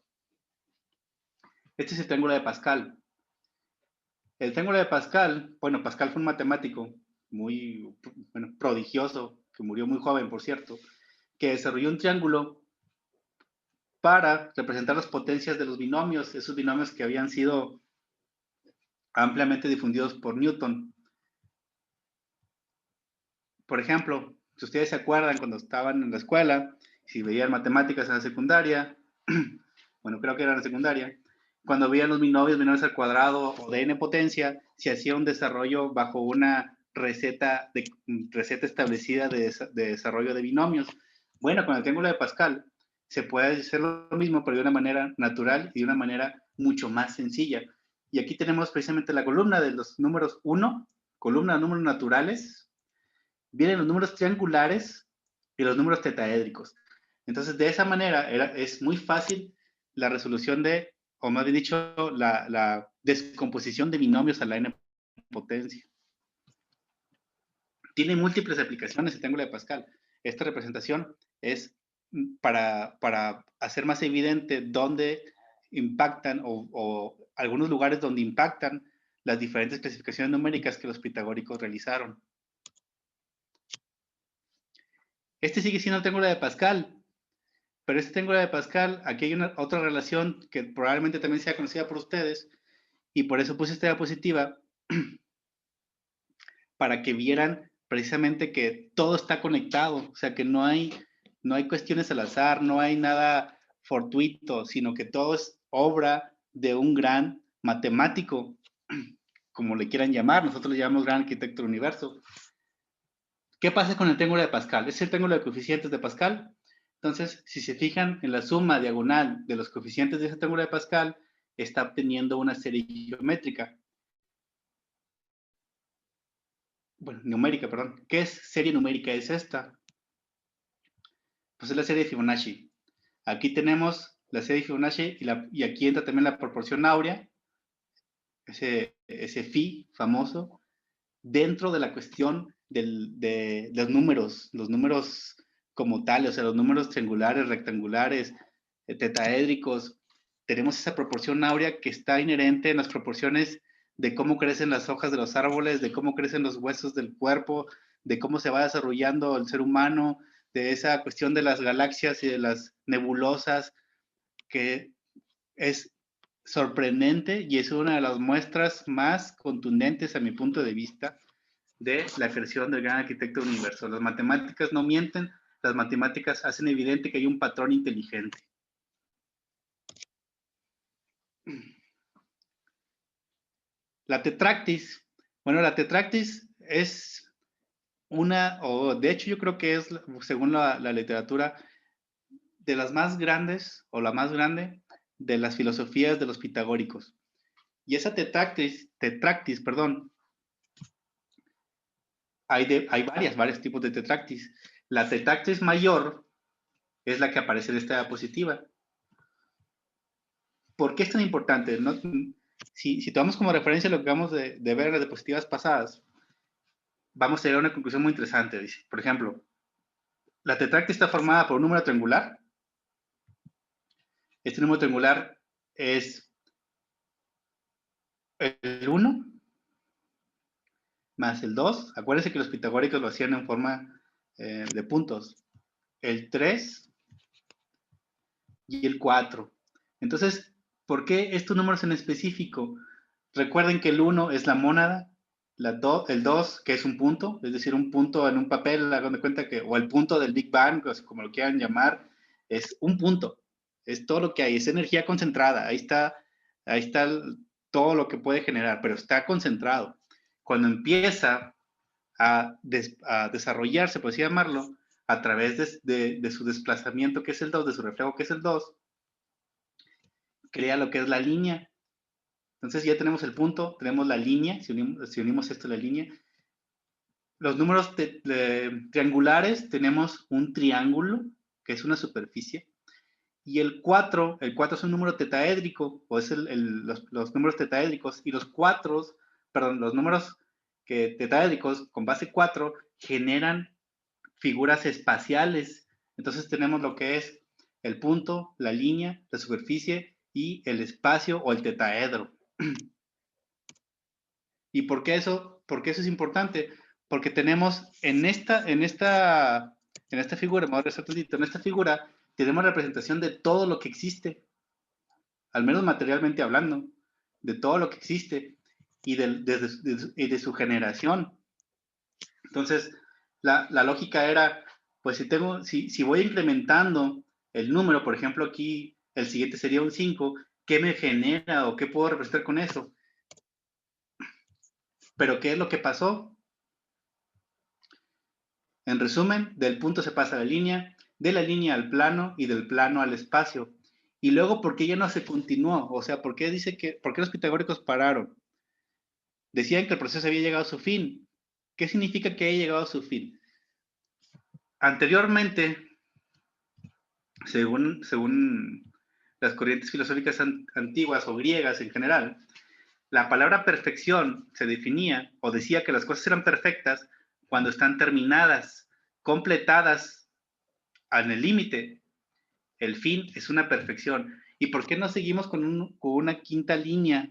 Este es el triángulo de Pascal. El triángulo de Pascal, bueno, Pascal fue un matemático muy prodigioso, que murió muy joven, por cierto, que desarrolló un triángulo para representar las potencias de los binomios, esos binomios que habían sido ampliamente difundidos por Newton. Por ejemplo, si ustedes se acuerdan cuando estaban en la escuela, si veían matemáticas en la secundaria, bueno, creo que era en la secundaria, cuando veían los binomios al cuadrado o de n potencia, se hacía un desarrollo bajo una receta establecida de desarrollo de binomios. Bueno, con el triángulo de Pascal se puede hacer lo mismo, pero de una manera natural y de una manera mucho más sencilla. Y aquí tenemos precisamente la columna de los números 1, columna de números naturales, vienen los números triangulares y los números tetaédricos. Entonces, de esa manera es muy fácil la resolución o más bien dicho, la descomposición de binomios a la n potencia. Tiene múltiples aplicaciones el triángulo de Pascal. esta representación es para hacer más evidente dónde impactan o algunos lugares donde impactan las diferentes clasificaciones numéricas que los pitagóricos realizaron. Este sigue siendo el triángulo de Pascal, pero este triángulo de Pascal, aquí hay otra relación que probablemente también sea conocida por ustedes, y por eso puse esta diapositiva, para que vieran precisamente que todo está conectado, o sea que no hay cuestiones al azar, no hay nada fortuito, sino que todo es obra de un gran matemático, como le quieran llamar, nosotros le llamamos gran arquitecto del universo. ¿Qué pasa con el triángulo de Pascal? Es el triángulo de coeficientes de Pascal. Entonces, si se fijan en la suma diagonal de los coeficientes de ese triángulo de Pascal, está obteniendo una serie geométrica. Bueno, numérica, perdón. ¿Qué serie numérica es esta? Pues es la serie de Fibonacci. Aquí tenemos la serie de Fibonacci y aquí entra también la proporción áurea, ese phi famoso, dentro de la cuestión de los números como tales, o sea, los números triangulares, rectangulares, tetraédricos. Tenemos esa proporción áurea que está inherente en las proporciones de cómo crecen las hojas de los árboles, de cómo crecen los huesos del cuerpo, de cómo se va desarrollando el ser humano, de esa cuestión de las galaxias y de las nebulosas, que es sorprendente y es una de las muestras más contundentes a mi punto de vista de la creación del gran arquitecto del universo. Las matemáticas no mienten, las matemáticas hacen evidente que hay un patrón inteligente. La tetractis. Bueno, la tetractis es de hecho yo creo que es, según la literatura, de las más grandes, o la más grande, de las filosofías de los pitagóricos. Y esa tetractis, perdón, hay varios tipos de tetractis. La tetractis mayor es la que aparece en esta diapositiva. ¿Por qué es tan importante? ¿No? Si tomamos como referencia lo que acabamos de ver en las diapositivas pasadas, vamos a llegar a una conclusión muy interesante. Dice, por ejemplo, la tetractis está formada por un número triangular. Este número triangular es el 1 más el 2. Acuérdense que los pitagóricos lo hacían en forma de puntos. El 3 y el 4. Entonces, ¿por qué estos números en específico? Recuerden que el 1 es la mónada, el 2, que es un punto, es decir, un punto en un papel, hagan de cuenta que, o el punto del Big Bang, como lo quieran llamar, es un punto. Es todo lo que hay, es energía concentrada. Ahí está todo lo que puede generar, pero está concentrado. Cuando empieza a desarrollarse, por así llamarlo, a través de su desplazamiento, que es el 2, de su reflejo, que es el 2, crea lo que es la línea. Entonces ya tenemos el punto, tenemos la línea, si unimos esto a la línea. Los números triangulares, tenemos un triángulo, que es una superficie, y el 4 es un número tetaédrico, o es los números tetaédricos, y los números tetaédricos con base 4 generan figuras espaciales. Entonces tenemos lo que es el punto, la línea, la superficie y el espacio o el tetaedro. ¿Y por qué eso es importante? Porque tenemos en esta figura, me voy a regresar tantito, en esta figura tenemos representación de todo lo que existe, al menos materialmente hablando, de todo lo que existe y de su generación. Entonces, la lógica era, pues si voy incrementando el número, por ejemplo, aquí el siguiente sería un 5, ¿qué me genera o qué puedo representar con eso? Pero ¿qué es lo que pasó? En resumen, del punto se pasa a la línea, de la línea al plano y del plano al espacio. Y luego, ¿por qué ya no se continuó? O sea, ¿por qué los pitagóricos pararon? Decían que el proceso había llegado a su fin. ¿Qué significa que haya llegado a su fin? Anteriormente, según las corrientes filosóficas antiguas o griegas en general, la palabra perfección se definía o decía que las cosas eran perfectas cuando están terminadas, completadas en el límite, el fin es una perfección. ¿Y por qué no seguimos con una quinta línea,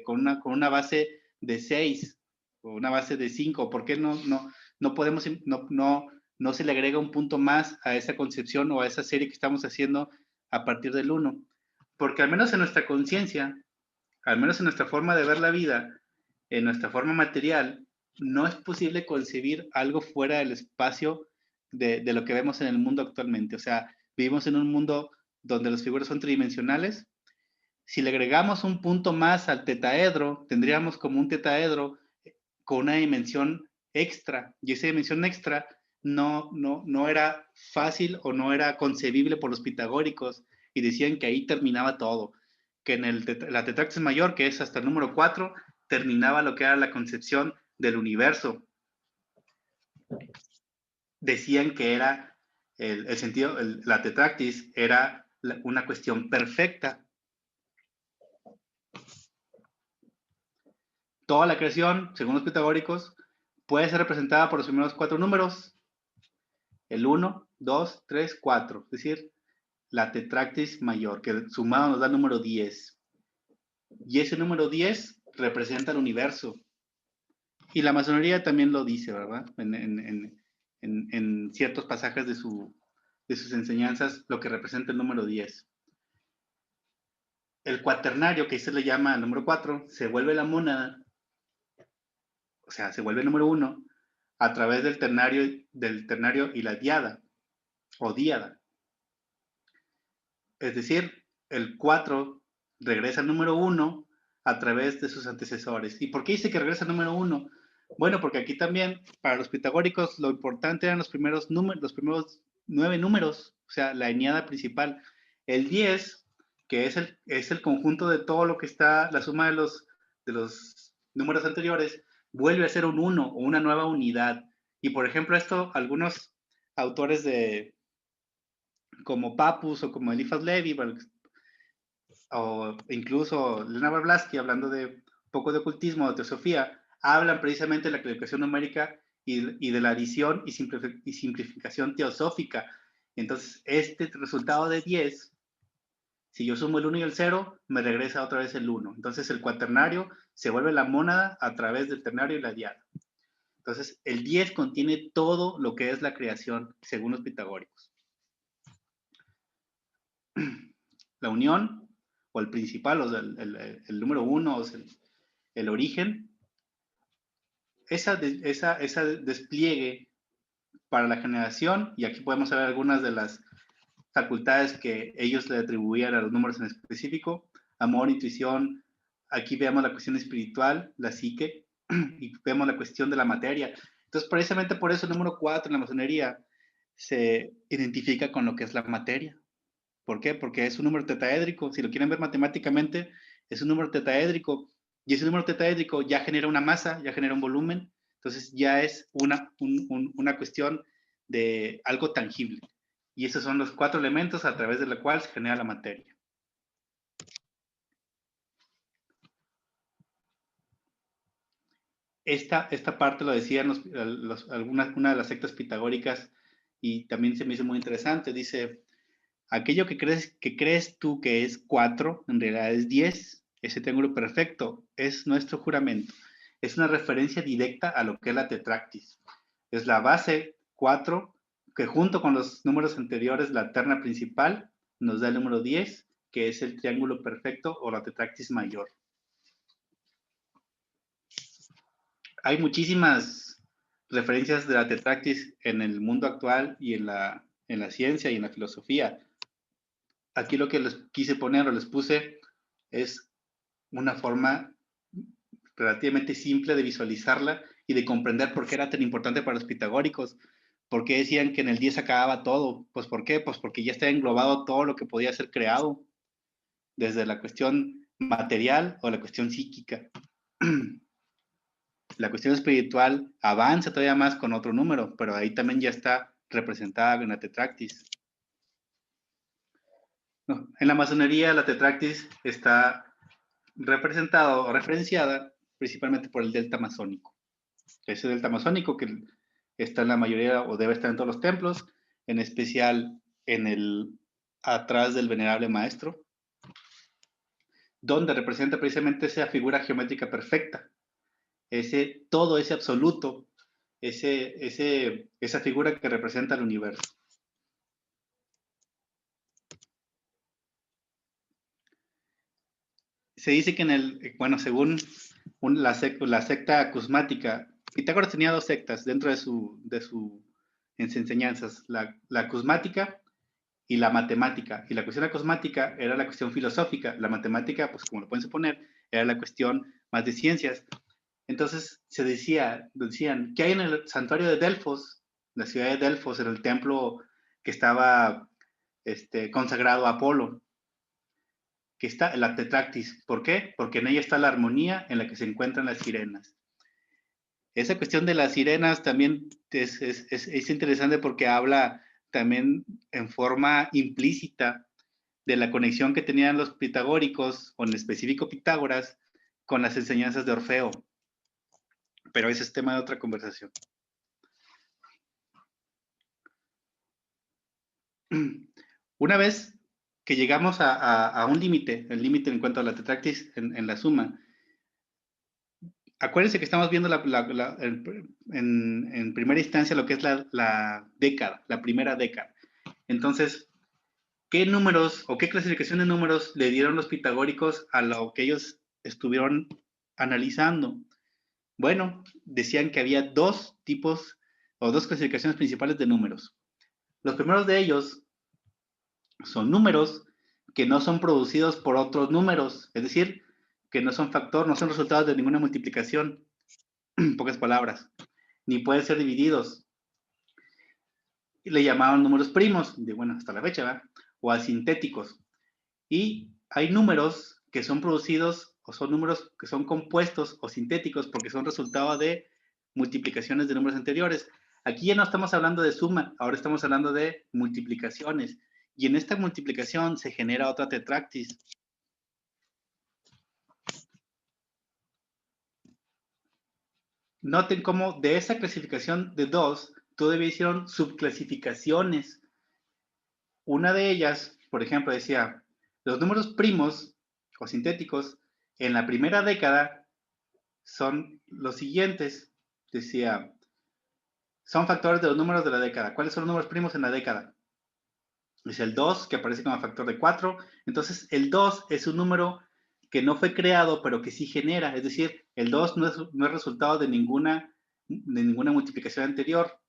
con una base de 6 o una base de 5? ¿Por qué no podemos, no se le agrega un punto más a esa concepción o a esa serie que estamos haciendo a partir del 1? Porque al menos en nuestra conciencia, al menos en nuestra forma de ver la vida, en nuestra forma material, no es posible concebir algo fuera del espacio de lo que vemos en el mundo actualmente. O sea, vivimos en un mundo donde las figuras son tridimensionales. Si le agregamos un punto más al tetaedro, tendríamos como un tetaedro con una dimensión extra, y esa dimensión extra no era fácil o no era concebible por los pitagóricos, y decían que ahí terminaba todo, que en la tetractis mayor, que es hasta el número 4, terminaba lo que era la concepción del universo. Decían que era el sentido, la tetractis era una cuestión perfecta. Toda la creación, según los pitagóricos, puede ser representada por los primeros 4 números, el 1, 2, 3, 4, es decir, la tetractis mayor, que sumado nos da el número 10. Y ese número 10 representa el universo. Y la masonería también lo dice, ¿verdad? En ciertos pasajes de sus enseñanzas, lo que representa el número 10. El cuaternario, que se le llama el número 4, se vuelve la mónada, o sea, se vuelve el número 1, a través del ternario y la diada, o díada. Es decir, el 4 regresa al número 1 a través de sus antecesores. ¿Y por qué dice que regresa al número 1? Bueno, porque aquí también, para los pitagóricos, lo importante eran los primeros 9 números, o sea, la eneada principal. El 10, que es el conjunto de todo lo que está, la suma de los números anteriores, vuelve a ser un 1 o una nueva unidad. Y por ejemplo, esto, algunos autores como Papus o como Eliphas Levi, o incluso Elena Blavatsky, hablando de un poco de ocultismo, de teosofía, hablan precisamente de la clasificación numérica y de la adición y simplificación teosófica. Entonces, este resultado de 10, si yo sumo el 1 y el 0, me regresa otra vez el 1. Entonces, el cuaternario se vuelve la mónada a través del ternario y la diada. Entonces, el 10 contiene todo lo que es la creación, según los pitagóricos. La unión, o el principal, o el número 1, o sea, el origen, esa despliegue para la generación, y aquí podemos ver algunas de las facultades que ellos le atribuían a los números en específico: amor, intuición. Aquí vemos la cuestión espiritual, la psique, y vemos la cuestión de la materia. Entonces, precisamente por eso el número 4 en la masonería se identifica con lo que es la materia. ¿Por qué? Porque es un número tetaédrico. Si lo quieren ver matemáticamente, es un número tetaédrico. Y ese número tetaédrico ya genera una masa, ya genera un volumen. Entonces ya es una cuestión de algo tangible. Y esos son los 4 elementos a través de los cuales se genera la materia. Esta parte lo decían una de las sectas pitagóricas, y también se me hizo muy interesante. Dice: aquello que crees tú que es 4, en realidad es 10. Ese triángulo perfecto es nuestro juramento. Es una referencia directa a lo que es la tetractis. Es la base 4, que junto con los números anteriores, la terna principal, nos da el número 10, que es el triángulo perfecto o la tetractis mayor. Hay muchísimas referencias de la tetractis en el mundo actual y en la ciencia y en la filosofía. Aquí lo que les quise poner o les puse es una forma relativamente simple de visualizarla y de comprender por qué era tan importante para los pitagóricos. ¿Por qué decían que en el 10 acababa todo? Pues ¿por qué? Pues porque ya está englobado todo lo que podía ser creado, desde la cuestión material o la cuestión psíquica. La cuestión espiritual avanza todavía más con otro número, pero ahí también ya está representada en la tetractis. No, en la masonería la tetractis está representada o referenciada principalmente por el delta masónico. Ese delta masónico que está en la mayoría, o debe estar en todos los templos, en especial atrás del venerable maestro, donde representa precisamente esa figura geométrica perfecta, todo ese absoluto, esa figura que representa el universo. Se dice que según la secta cusmática, Pitágoras tenía 2 sectas dentro de sus enseñanzas, la cusmática y la matemática. Y la cuestión de la cosmática era la cuestión filosófica, la matemática, pues como lo pueden suponer, era la cuestión más de ciencias. Entonces decían, ¿qué hay en el santuario de Delfos, la ciudad de Delfos, en el templo que estaba consagrado a Apolo? Que está la Tetractis. ¿Por qué? Porque en ella está la armonía en la que se encuentran las sirenas. Esa cuestión de las sirenas también es interesante porque habla también en forma implícita de la conexión que tenían los pitagóricos, o en específico Pitágoras, con las enseñanzas de Orfeo. Pero ese es tema de otra conversación. Una vez que llegamos a un límite, el límite en cuanto a la tetractis en la suma, acuérdense que estamos viendo en primera instancia lo que es la década, la primera década. Entonces, ¿qué números o qué clasificación de números le dieron los pitagóricos a lo que ellos estuvieron analizando? Bueno, decían que había 2 tipos o 2 clasificaciones principales de números. Los primeros de ellos son números que no son producidos por otros números, es decir, que no son factor, no son resultados de ninguna multiplicación, en pocas palabras, ni pueden ser divididos. Y le llamaban números primos, hasta la fecha, ¿verdad? O asintéticos. Y hay números que son producidos, o son números que son compuestos o sintéticos porque son resultado de multiplicaciones de números anteriores. Aquí ya no estamos hablando de suma, ahora estamos hablando de multiplicaciones. Y en esta multiplicación se genera otra tetractis. Noten cómo de esa clasificación de 2, todavía hicieron subclasificaciones. Una de ellas, por ejemplo, decía, los números primos o sintéticos en la primera década son los siguientes. Decía, son factores de los números de la década. ¿Cuáles son los números primos en la década? Es el 2, que aparece como factor de 4. Entonces, el 2 es un número que no fue creado, pero que sí genera. Es decir, el 2 no es resultado de ninguna multiplicación anterior,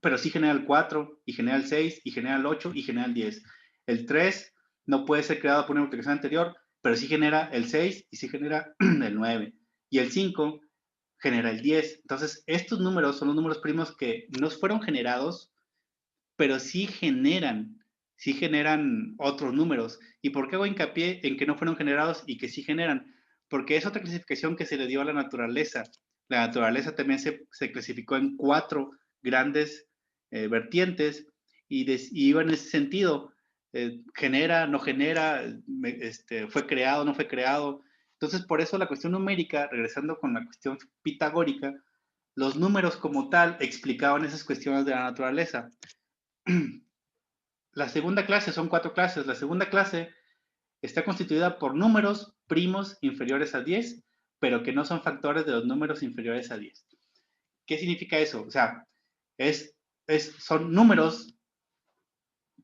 pero sí genera el 4, y genera el 6, y genera el 8, y genera el 10. El 3 no puede ser creado por una multiplicación anterior, pero sí genera el 6, y sí genera el 9. Y el 5 genera el 10. Entonces, estos números son los números primos que no fueron generados, pero sí generan otros números. ¿Y por qué hago hincapié en que no fueron generados y que sí generan? Porque es otra clasificación que se le dio a la naturaleza. La naturaleza también se clasificó en 4 grandes vertientes y iba en ese sentido. Genera, no genera, fue creado, no fue creado. Entonces, por eso la cuestión numérica, regresando con la cuestión pitagórica, los números como tal explicaban esas cuestiones de la naturaleza. La segunda clase, son 4 clases. La segunda clase está constituida por números primos inferiores a 10, pero que no son factores de los números inferiores a 10. ¿Qué significa eso? O sea, son números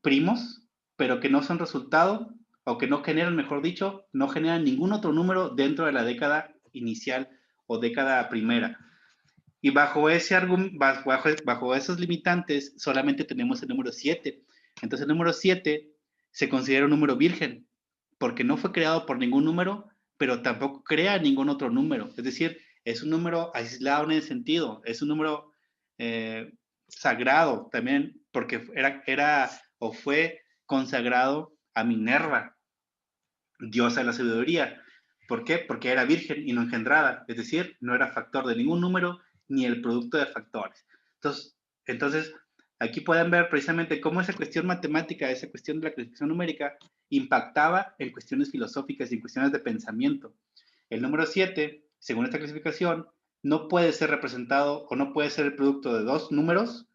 primos, pero que no son resultado, o que no generan, mejor dicho, no generan ningún otro número dentro de la década inicial o década primera. Y bajo esos limitantes solamente tenemos el número 7. Entonces el número 7 se considera un número virgen, porque no fue creado por ningún número, pero tampoco crea ningún otro número. Es decir, es un número aislado en ese sentido, es un número sagrado también, porque era o fue consagrado a Minerva, diosa de la sabiduría. ¿Por qué? Porque era virgen y no engendrada, es decir, no era factor de ningún número ni el producto de factores. Entonces, aquí pueden ver precisamente cómo esa cuestión matemática, esa cuestión de la clasificación numérica, impactaba en cuestiones filosóficas y en cuestiones de pensamiento. El número 7, según esta clasificación, no puede ser representado o no puede ser el producto de dos números,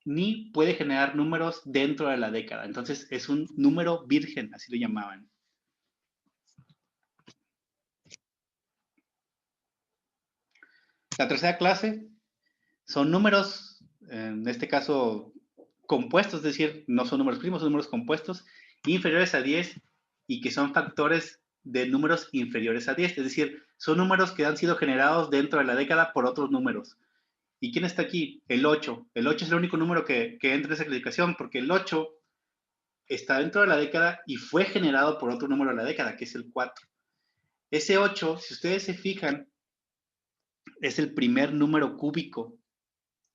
ni puede generar números dentro de la década. Entonces, es un número virgen, así lo llamaban. La tercera clase son números, en este caso, compuestos, es decir, no son números primos, son números compuestos, inferiores a 10 y que son factores de números inferiores a 10, es decir, son números que han sido generados dentro de la década por otros números. ¿Y quién está aquí? El 8. El 8 es el único número que entra en esa clasificación, porque el 8 está dentro de la década y fue generado por otro número de la década, que es el 4. Ese 8, si ustedes se fijan, es el primer número cúbico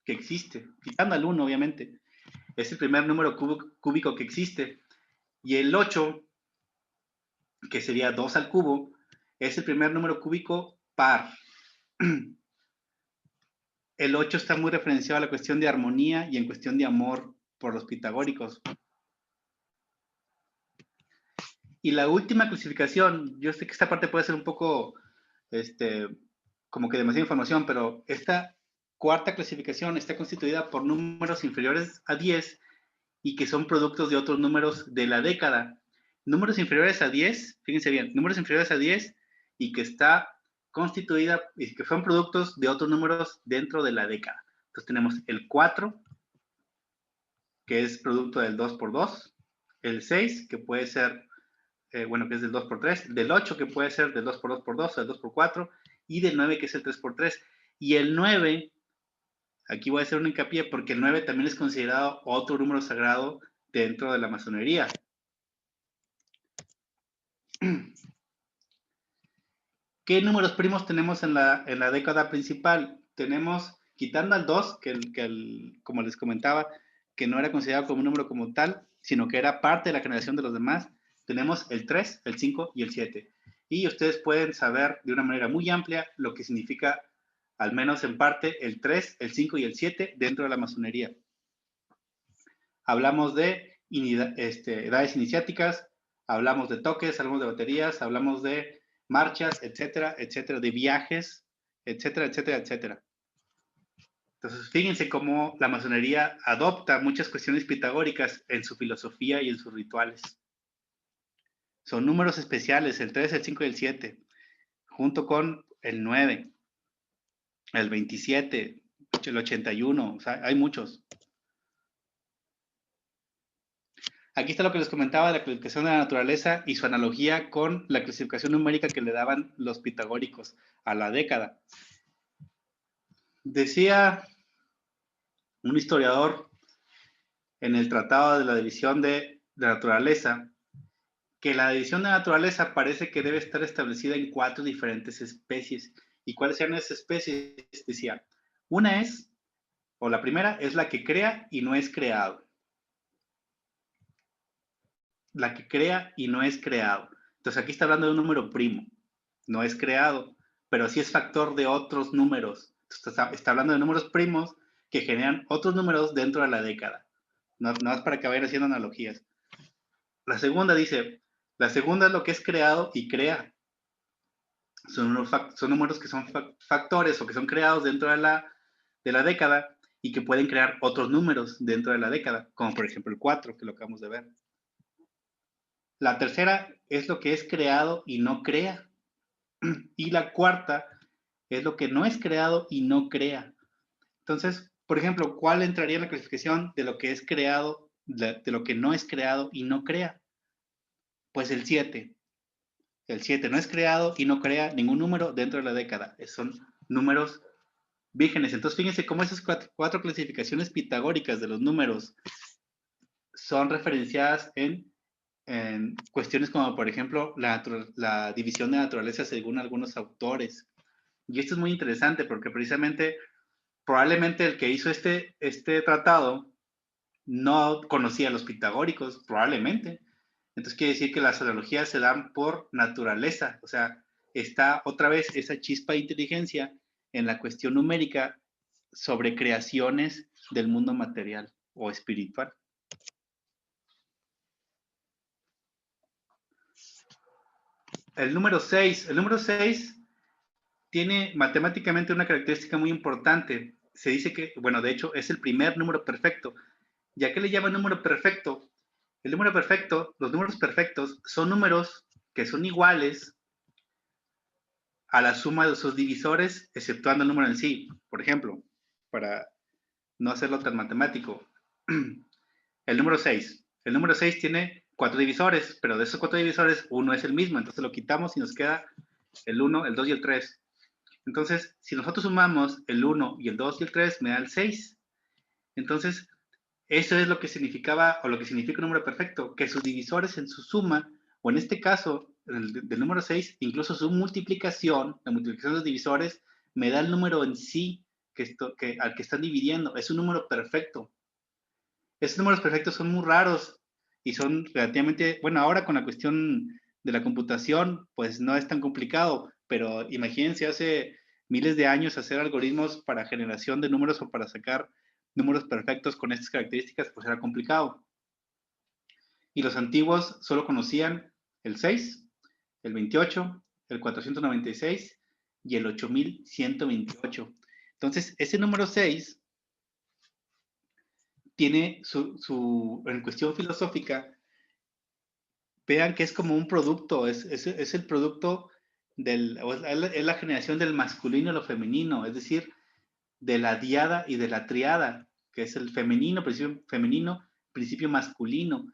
que existe, quitando al 1, obviamente. Es el primer número cúbico que existe. Y el 8, que sería 2 al cubo, es el primer número cúbico par. El 8 está muy referenciado a la cuestión de armonía y en cuestión de amor por los pitagóricos. Y la última clasificación, yo sé que esta parte puede ser un poco, como que demasiada información, pero esta cuarta clasificación está constituida por números inferiores a 10 y que son productos de otros números de la década. Números inferiores a 10, fíjense bien, números inferiores a 10 y que está constituida, y que son productos de otros números dentro de la década. Entonces tenemos el 4, que es producto del 2 por 2, el 6, que puede ser, bueno, que es del 2 por 3, del 8, que puede ser del 2 por 2 por 2, o del 2 por 4, y del 9, que es el 3 por 3. Y el 9, aquí voy a hacer un hincapié, porque el 9 también es considerado otro número sagrado dentro de la masonería. ¿Qué números primos tenemos en la década principal? Tenemos, quitando al 2, como les comentaba, que no era considerado como un número como tal, sino que era parte de la generación de los demás, tenemos el 3, el 5 y el 7. Y ustedes pueden saber de una manera muy amplia lo que significa, al menos en parte, el 3, el 5 y el 7 dentro de la masonería. Hablamos de edades iniciáticas, hablamos de toques, hablamos de baterías, hablamos de marchas, etcétera, etcétera, de viajes, etcétera, etcétera, etcétera. Entonces, fíjense cómo la masonería adopta muchas cuestiones pitagóricas en su filosofía y en sus rituales. Son números especiales, el 3, el 5 y el 7, junto con el 9, el 27, el 81, o sea, hay muchos. Aquí está lo que les comentaba de la clasificación de la naturaleza y su analogía con la clasificación numérica que le daban los pitagóricos a la década. Decía un historiador en el Tratado de la División de Naturaleza que la división de naturaleza parece que debe estar establecida en 4 diferentes especies. ¿Y cuáles eran esas especies? Decía, una es, o la primera, es la que crea y no es creado. La que crea y no es creado. Entonces aquí está hablando de un número primo, no es creado, pero sí es factor de otros números. Está hablando de números primos que generan otros números dentro de la década. No es para que vayan haciendo analogías. La segunda dice, la segunda es lo que es creado y crea. Son números que son factores o que son creados dentro de la década y que pueden crear otros números dentro de la década, como por ejemplo el 4, que lo acabamos de ver. La tercera es lo que es creado y no crea. Y la cuarta es lo que no es creado y no crea. Entonces, por ejemplo, ¿cuál entraría en la clasificación de lo que es creado, de lo que no es creado y no crea? Pues el 7. El 7 no es creado y no crea ningún número dentro de la década. Son números vírgenes. Entonces, fíjense cómo esas cuatro clasificaciones pitagóricas de los números son referenciadas en cuestiones como, por ejemplo, la división de naturaleza según algunos autores. Y esto es muy interesante porque precisamente, probablemente el que hizo este tratado no conocía a los pitagóricos, probablemente. Entonces quiere decir que las analogías se dan por naturaleza. O sea, está otra vez esa chispa de inteligencia en la cuestión numérica sobre creaciones del mundo material o espiritual. El número 6 tiene matemáticamente una característica muy importante. Se dice que, bueno, de hecho, es el primer número perfecto. ¿Ya qué le llaman número perfecto? El número perfecto, los números perfectos son números que son iguales a la suma de sus divisores, exceptuando el número en sí. Por ejemplo, para no hacerlo tan matemático, el número 6. El número 6 tiene 4 divisores, pero de esos 4 divisores, uno es el mismo, entonces lo quitamos y nos queda el 1, el 2 y el 3. Entonces, si nosotros sumamos el 1 y el 2 y el 3, me da el 6. Entonces, eso es lo que significaba, o lo que significa un número perfecto, que sus divisores en su suma, o en este caso, del número 6, incluso su multiplicación, la multiplicación de los divisores, me da el número en sí al que están dividiendo. Es un número perfecto. Estos números perfectos son muy raros y son relativamente, bueno, ahora con la cuestión de la computación, pues no es tan complicado, pero imagínense hace miles de años hacer algoritmos para generación de números o para sacar números perfectos con estas características, pues era complicado. Y los antiguos solo conocían el 6, el 28, el 496 y el 8128. Entonces, ese número 6 tiene en cuestión filosófica, vean que es como un producto, es el producto es la generación del masculino y lo femenino, es decir, de la diada y de la triada, que es el femenino, principio masculino.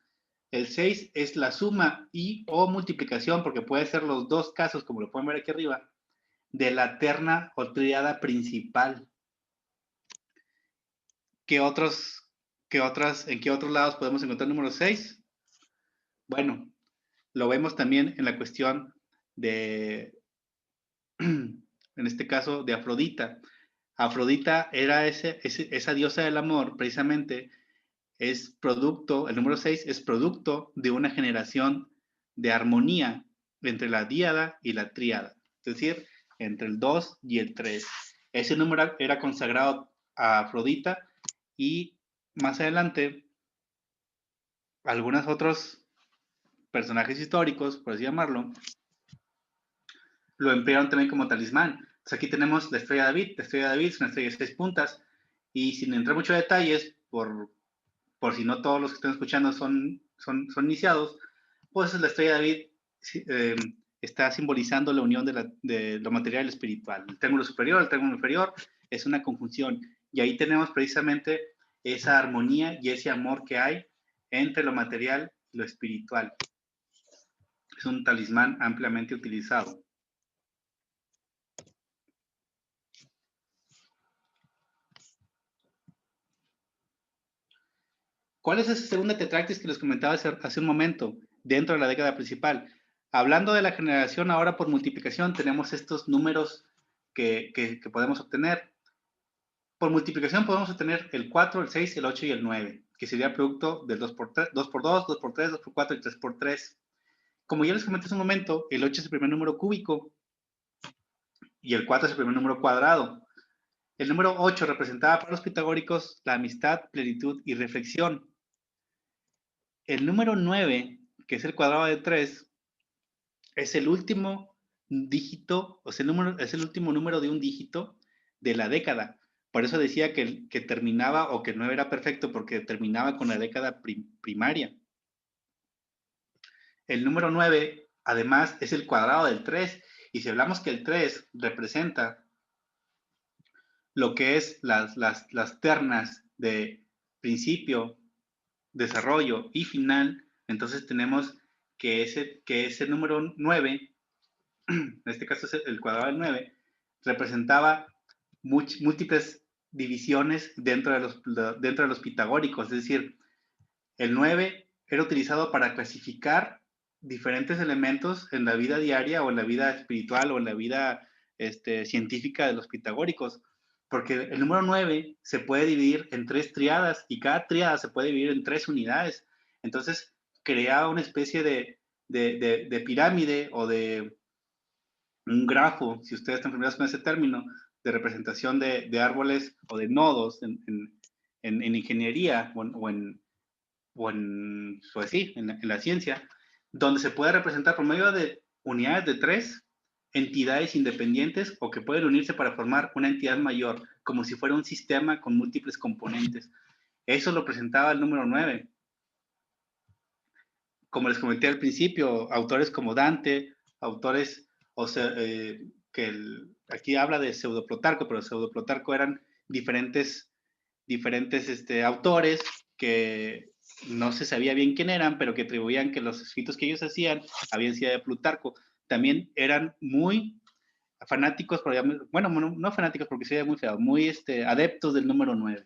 El 6 es la suma y o multiplicación, porque puede ser los dos casos, como lo pueden ver aquí arriba, de la terna o triada principal. ¿En qué otros lados podemos encontrar el número 6? Bueno, lo vemos también en la cuestión de, en este caso, de Afrodita. Afrodita era esa diosa del amor, precisamente, es producto, el número 6 es producto de una generación de armonía entre la díada y la tríada, es decir, entre el 2 y el 3. Ese número era consagrado a Afrodita y más adelante algunos otros personajes históricos, por así llamarlo, lo emplearon también como talismán. Entonces aquí tenemos la estrella de David. La estrella de David es una estrella de 6 puntas y sin entrar mucho detalles, por si no todos los que están escuchando son iniciados, pues la estrella de David está simbolizando la unión de lo material y lo espiritual. El triángulo superior, el triángulo inferior, es una conjunción. Y ahí tenemos precisamente esa armonía y ese amor que hay entre lo material y lo espiritual. Es un talismán ampliamente utilizado. ¿Cuál es esa segunda tetractis que les comentaba hace un momento, dentro de la década principal? Hablando de la generación ahora por multiplicación, tenemos estos números que podemos obtener. Por multiplicación podemos obtener el 4, el 6, el 8 y el 9, que sería producto del 2 por 3, 2 por 2, 2 por 3, 2 por 4 y 3 por 3. Como ya les comenté hace un momento, el 8 es el primer número cúbico y el 4 es el primer número cuadrado. El número 8 representaba para los pitagóricos la amistad, plenitud y reflexión. El número 9, que es el cuadrado de 3, es el último dígito, o sea, es el último número de un dígito de la década. Por eso decía que terminaba, o que no era perfecto, porque terminaba con la década primaria. El número 9, además, es el cuadrado del 3, y si hablamos que el 3 representa lo que es las ternas de principio, desarrollo y final, entonces tenemos que ese número 9, en este caso es el cuadrado del 9, representaba múltiples divisiones dentro de los pitagóricos, es decir, el 9 era utilizado para clasificar diferentes elementos en la vida diaria o en la vida espiritual o en la vida científica de los pitagóricos, porque el número 9 se puede dividir en 3 triadas y cada triada se puede dividir en 3 unidades. Entonces, creaba una especie de pirámide o de un grafo, si ustedes están familiarizados con ese término, de representación de árboles o de nodos en ingeniería o en la ciencia, donde se puede representar por medio de unidades de 3 entidades independientes o que pueden unirse para formar una entidad mayor, como si fuera un sistema con múltiples componentes. Eso lo presentaba el número 9. Como les comenté al principio, autores como Dante, autores, o sea, aquí habla de Pseudoplutarco, pero Pseudoplutarco eran diferentes autores que no se sabía bien quién eran, pero que atribuían que los escritos que ellos hacían habían sido de Plutarco. También eran muy fanáticos, bueno, no fanáticos porque sería muy feo, muy adeptos del número 9.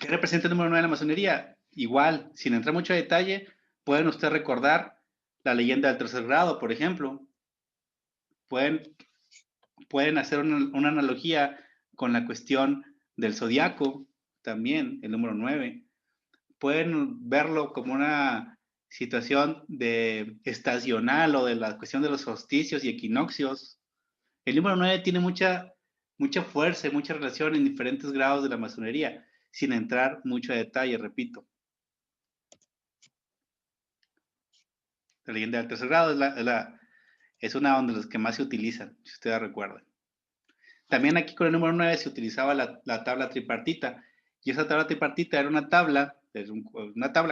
¿Qué representa el número 9 en la masonería? Igual, sin entrar mucho a detalle, pueden ustedes recordar la leyenda del tercer grado, por ejemplo. Pueden hacer una analogía con la cuestión del zodiaco, también, el número 9. Pueden verlo como una situación estacional o de la cuestión de los solsticios y equinoccios. El número 9 tiene mucha fuerza y mucha relación en diferentes grados de la masonería, sin entrar mucho a detalle, repito. La leyenda del tercer grado es una de las que más se utilizan, si ustedes recuerdan. También aquí con el número 9 se utilizaba la tabla tripartita, y esa tabla tripartita era una tabla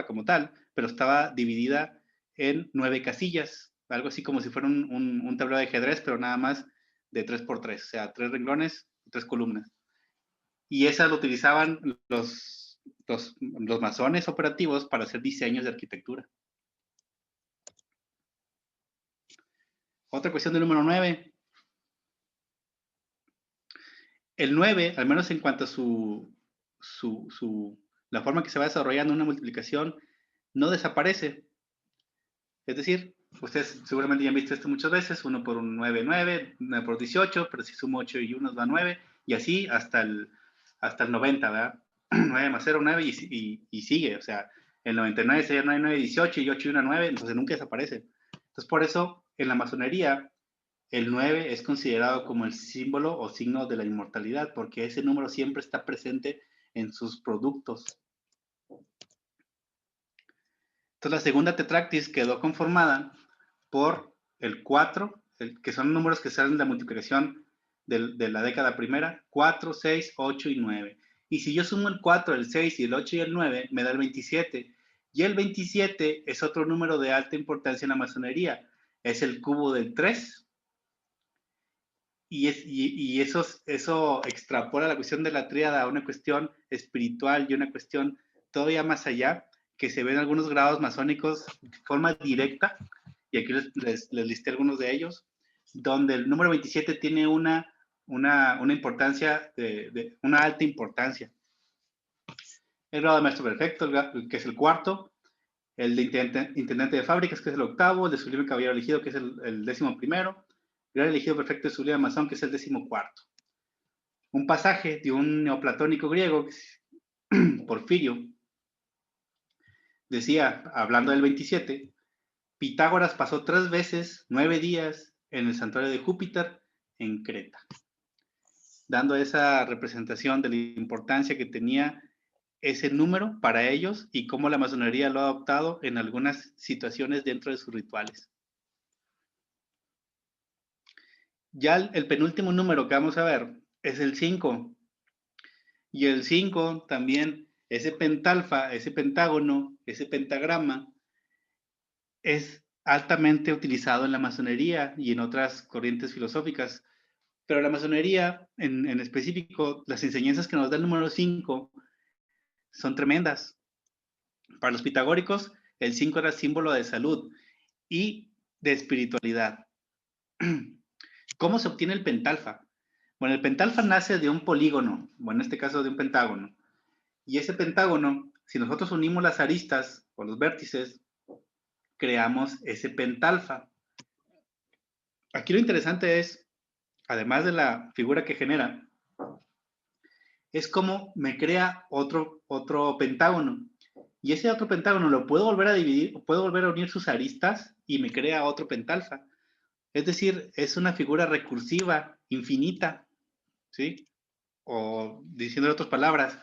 como tal, pero estaba dividida en 9 casillas, algo así como si fuera un tablero de ajedrez, pero nada más de 3x3, o sea, 3 renglones y 3 columnas. Y esa lo utilizaban los masones operativos para hacer diseños de arquitectura. Otra cuestión del número 9. El 9, al menos en cuanto a la forma que se va desarrollando una multiplicación, no desaparece. Es decir, ustedes seguramente ya han visto esto muchas veces, 1 por 1, 9, 9, 9 por 18, pero si sumo 8 y 1 da 9, y así hasta el 90, ¿verdad? 9 más 0, 9, y sigue, o sea, el 99 sería 9, 9, 18, y 8 y 1, 9, entonces nunca desaparece. Entonces, por eso, en la masonería, el 9 es considerado como el símbolo o signo de la inmortalidad, porque ese número siempre está presente en sus productos. Entonces, la segunda tetractis quedó conformada por el 4, que son números que salen de la multiplicación de la década primera, 4, 6, 8 y 9. Y si yo sumo el 4, el 6 y el 8 y el 9, me da el 27. Y el 27 es otro número de alta importancia en la masonería. Es el cubo del 3. Y eso extrapola la cuestión de la tríada a una cuestión espiritual y una cuestión todavía más allá, que se ve en algunos grados masónicos de forma directa, y aquí les listé algunos de ellos, donde el número 27 tiene una importancia, una alta importancia. El grado de maestro perfecto, que es el cuarto, el de intendente de fábricas, que es el octavo, el de sublime caballero elegido, que es el 11º, gran elegido perfecto de sublime masón, que es el 14º. Un pasaje de un neoplatónico griego, Porfirio, decía, hablando del 27, Pitágoras pasó 3 veces 9 días en el santuario de Júpiter en Creta, dando esa representación de la importancia que tenía ese número para ellos y cómo la masonería lo ha adoptado en algunas situaciones dentro de sus rituales. Ya el penúltimo número que vamos a ver es el 5. Y el 5 también, ese pentalfa, ese pentágono, ese pentagrama, es altamente utilizado en la masonería y en otras corrientes filosóficas. Pero la masonería, en específico, las enseñanzas que nos da el número 5 son tremendas. Para los pitagóricos, el 5 era símbolo de salud y de espiritualidad. ¿Cómo se obtiene el pentalfa? Bueno, el pentalfa nace de un polígono, bueno, en este caso de un pentágono. Y ese pentágono, si nosotros unimos las aristas o los vértices, creamos ese pentalfa. Aquí lo interesante es, además de la figura que genera, es cómo me crea otro pentágono. Y ese otro pentágono lo puedo volver a dividir, puedo volver a unir sus aristas y me crea otro pentalfa. Es decir, es una figura recursiva, infinita, ¿sí? O diciendo en otras palabras,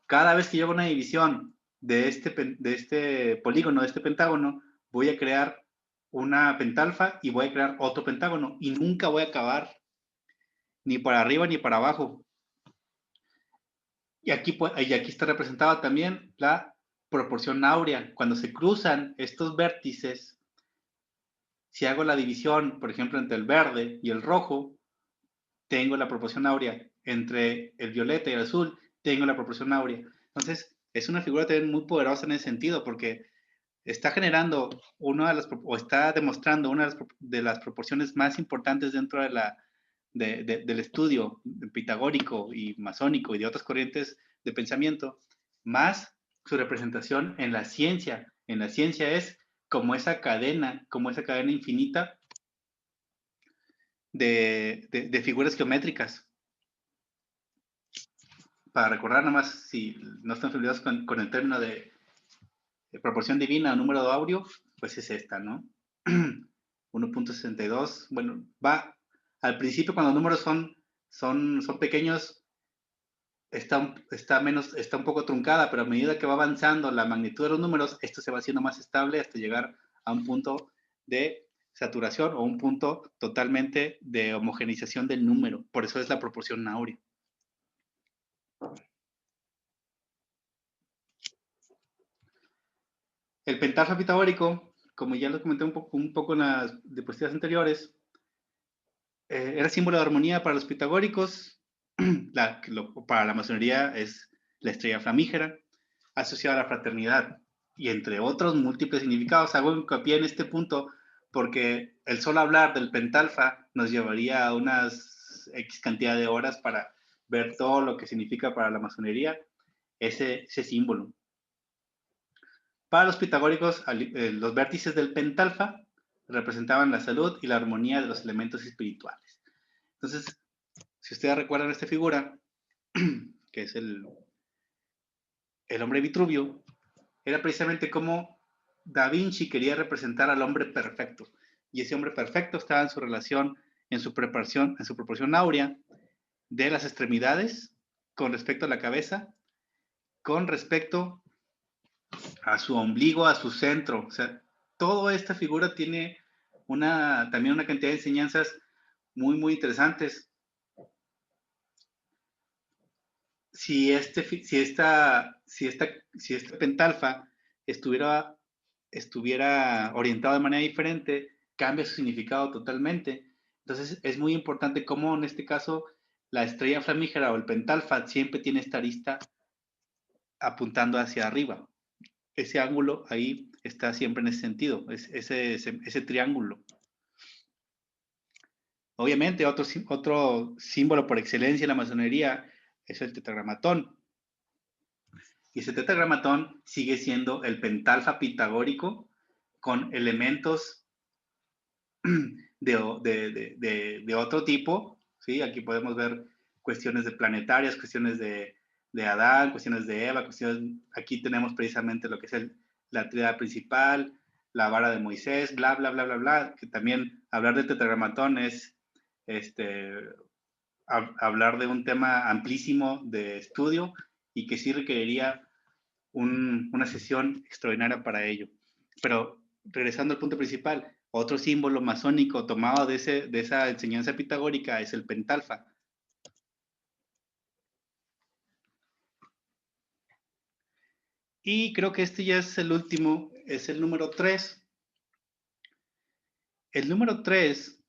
cada vez que yo hago una división de este polígono, de este pentágono, voy a crear una pentalfa y voy a crear otro pentágono y nunca voy a acabar ni para arriba ni para abajo. Y aquí está representada también la proporción áurea. Cuando se cruzan estos vértices, si hago la división, por ejemplo, entre el verde y el rojo, tengo la proporción áurea. Entre el violeta y el azul, tengo la proporción áurea. Entonces, es una figura también muy poderosa en ese sentido, porque está generando o está demostrando una de las proporciones más importantes dentro del estudio pitagórico y masónico y de otras corrientes de pensamiento, más su representación en la ciencia. En la ciencia es como esa cadena infinita de figuras geométricas. Para recordar nomás, si no están familiarizados con el término de proporción divina o número de áureo, pues es esta, ¿no? 1.62, bueno, va al principio cuando los números son pequeños, está un poco truncada, pero a medida que va avanzando la magnitud de los números, esto se va haciendo más estable hasta llegar a un punto de saturación o un punto totalmente de homogeneización del número. Por eso es la proporción áurea. El pentalfa pitagórico, como ya lo comenté un poco en las diapositivas anteriores, era símbolo de armonía para los pitagóricos. Para la masonería es la estrella flamígera, asociada a la fraternidad, y entre otros múltiples significados. Hago hincapié en este punto porque el solo hablar del pentalfa nos llevaría a unas X cantidad de horas para ver todo lo que significa para la masonería ese símbolo. Para los pitagóricos, los vértices del pentalfa representaban la salud y la armonía de los elementos espirituales. Entonces, si ustedes recuerdan esta figura, que es el hombre Vitruvio, era precisamente como Da Vinci quería representar al hombre perfecto. Y ese hombre perfecto estaba en su relación, en su proporción áurea de las extremidades con respecto a la cabeza, con respecto a su ombligo, a su centro. O sea, toda esta figura tiene también una cantidad de enseñanzas muy, muy interesantes. Si este pentalfa estuviera orientado de manera diferente, cambia su significado totalmente. Entonces, es muy importante cómo en este caso la estrella flamígera o el pentalfa siempre tiene esta arista apuntando hacia arriba. Ese ángulo ahí está siempre en ese sentido, ese triángulo. Obviamente, otro símbolo por excelencia en la masonería es el tetragramatón. Y ese tetragramatón sigue siendo el pentalfa pitagórico con elementos de otro tipo, ¿sí? Aquí podemos ver cuestiones de planetarias, cuestiones de Adán, cuestiones de Eva, aquí tenemos precisamente lo que es la tríada principal, la vara de Moisés, bla, bla, bla, bla, bla, que también hablar de tetragramatón es hablar de un tema amplísimo de estudio y que sí requeriría una sesión extraordinaria para ello. Pero regresando al punto principal, otro símbolo masónico tomado de esa enseñanza pitagórica es el pentalfa. Y creo que este ya es el último, es el número 3. El número 3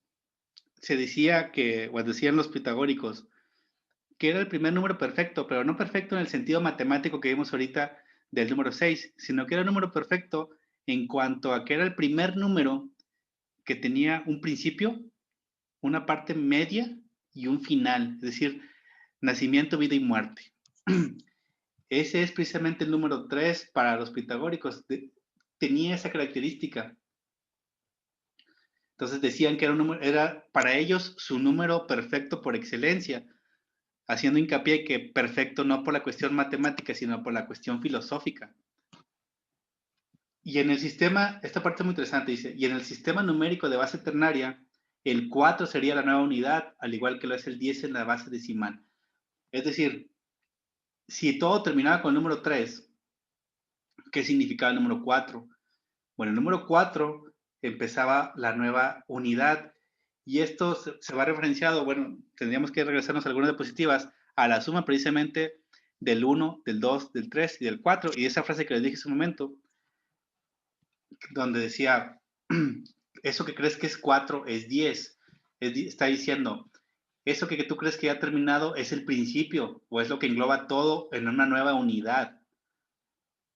se decía decían los pitagóricos, que era el primer número perfecto, pero no perfecto en el sentido matemático que vimos ahorita del número 6, sino que era el número perfecto en cuanto a que era el primer número que tenía un principio, una parte media y un final, es decir, nacimiento, vida y muerte. Ese es precisamente el número 3 para los pitagóricos. Tenía esa característica. Entonces decían que era para ellos su número perfecto por excelencia, haciendo hincapié que perfecto no por la cuestión matemática, sino por la cuestión filosófica. Y en el sistema, esta parte es muy interesante, dice, y en el sistema numérico de base ternaria, el 4 sería la nueva unidad, al igual que lo es el 10 en la base decimal. Es decir, si todo terminaba con el número 3, ¿qué significaba el número 4? Bueno, el número 4 empezaba la nueva unidad. Y esto se va referenciado, bueno, tendríamos que regresarnos a algunas diapositivas, a la suma precisamente del 1, del 2, del 3 y del 4. Y esa frase que les dije hace un momento, donde decía, eso que crees que es 4 es 10. Está diciendo, eso que tú crees que ya ha terminado es el principio, o es lo que engloba todo en una nueva unidad.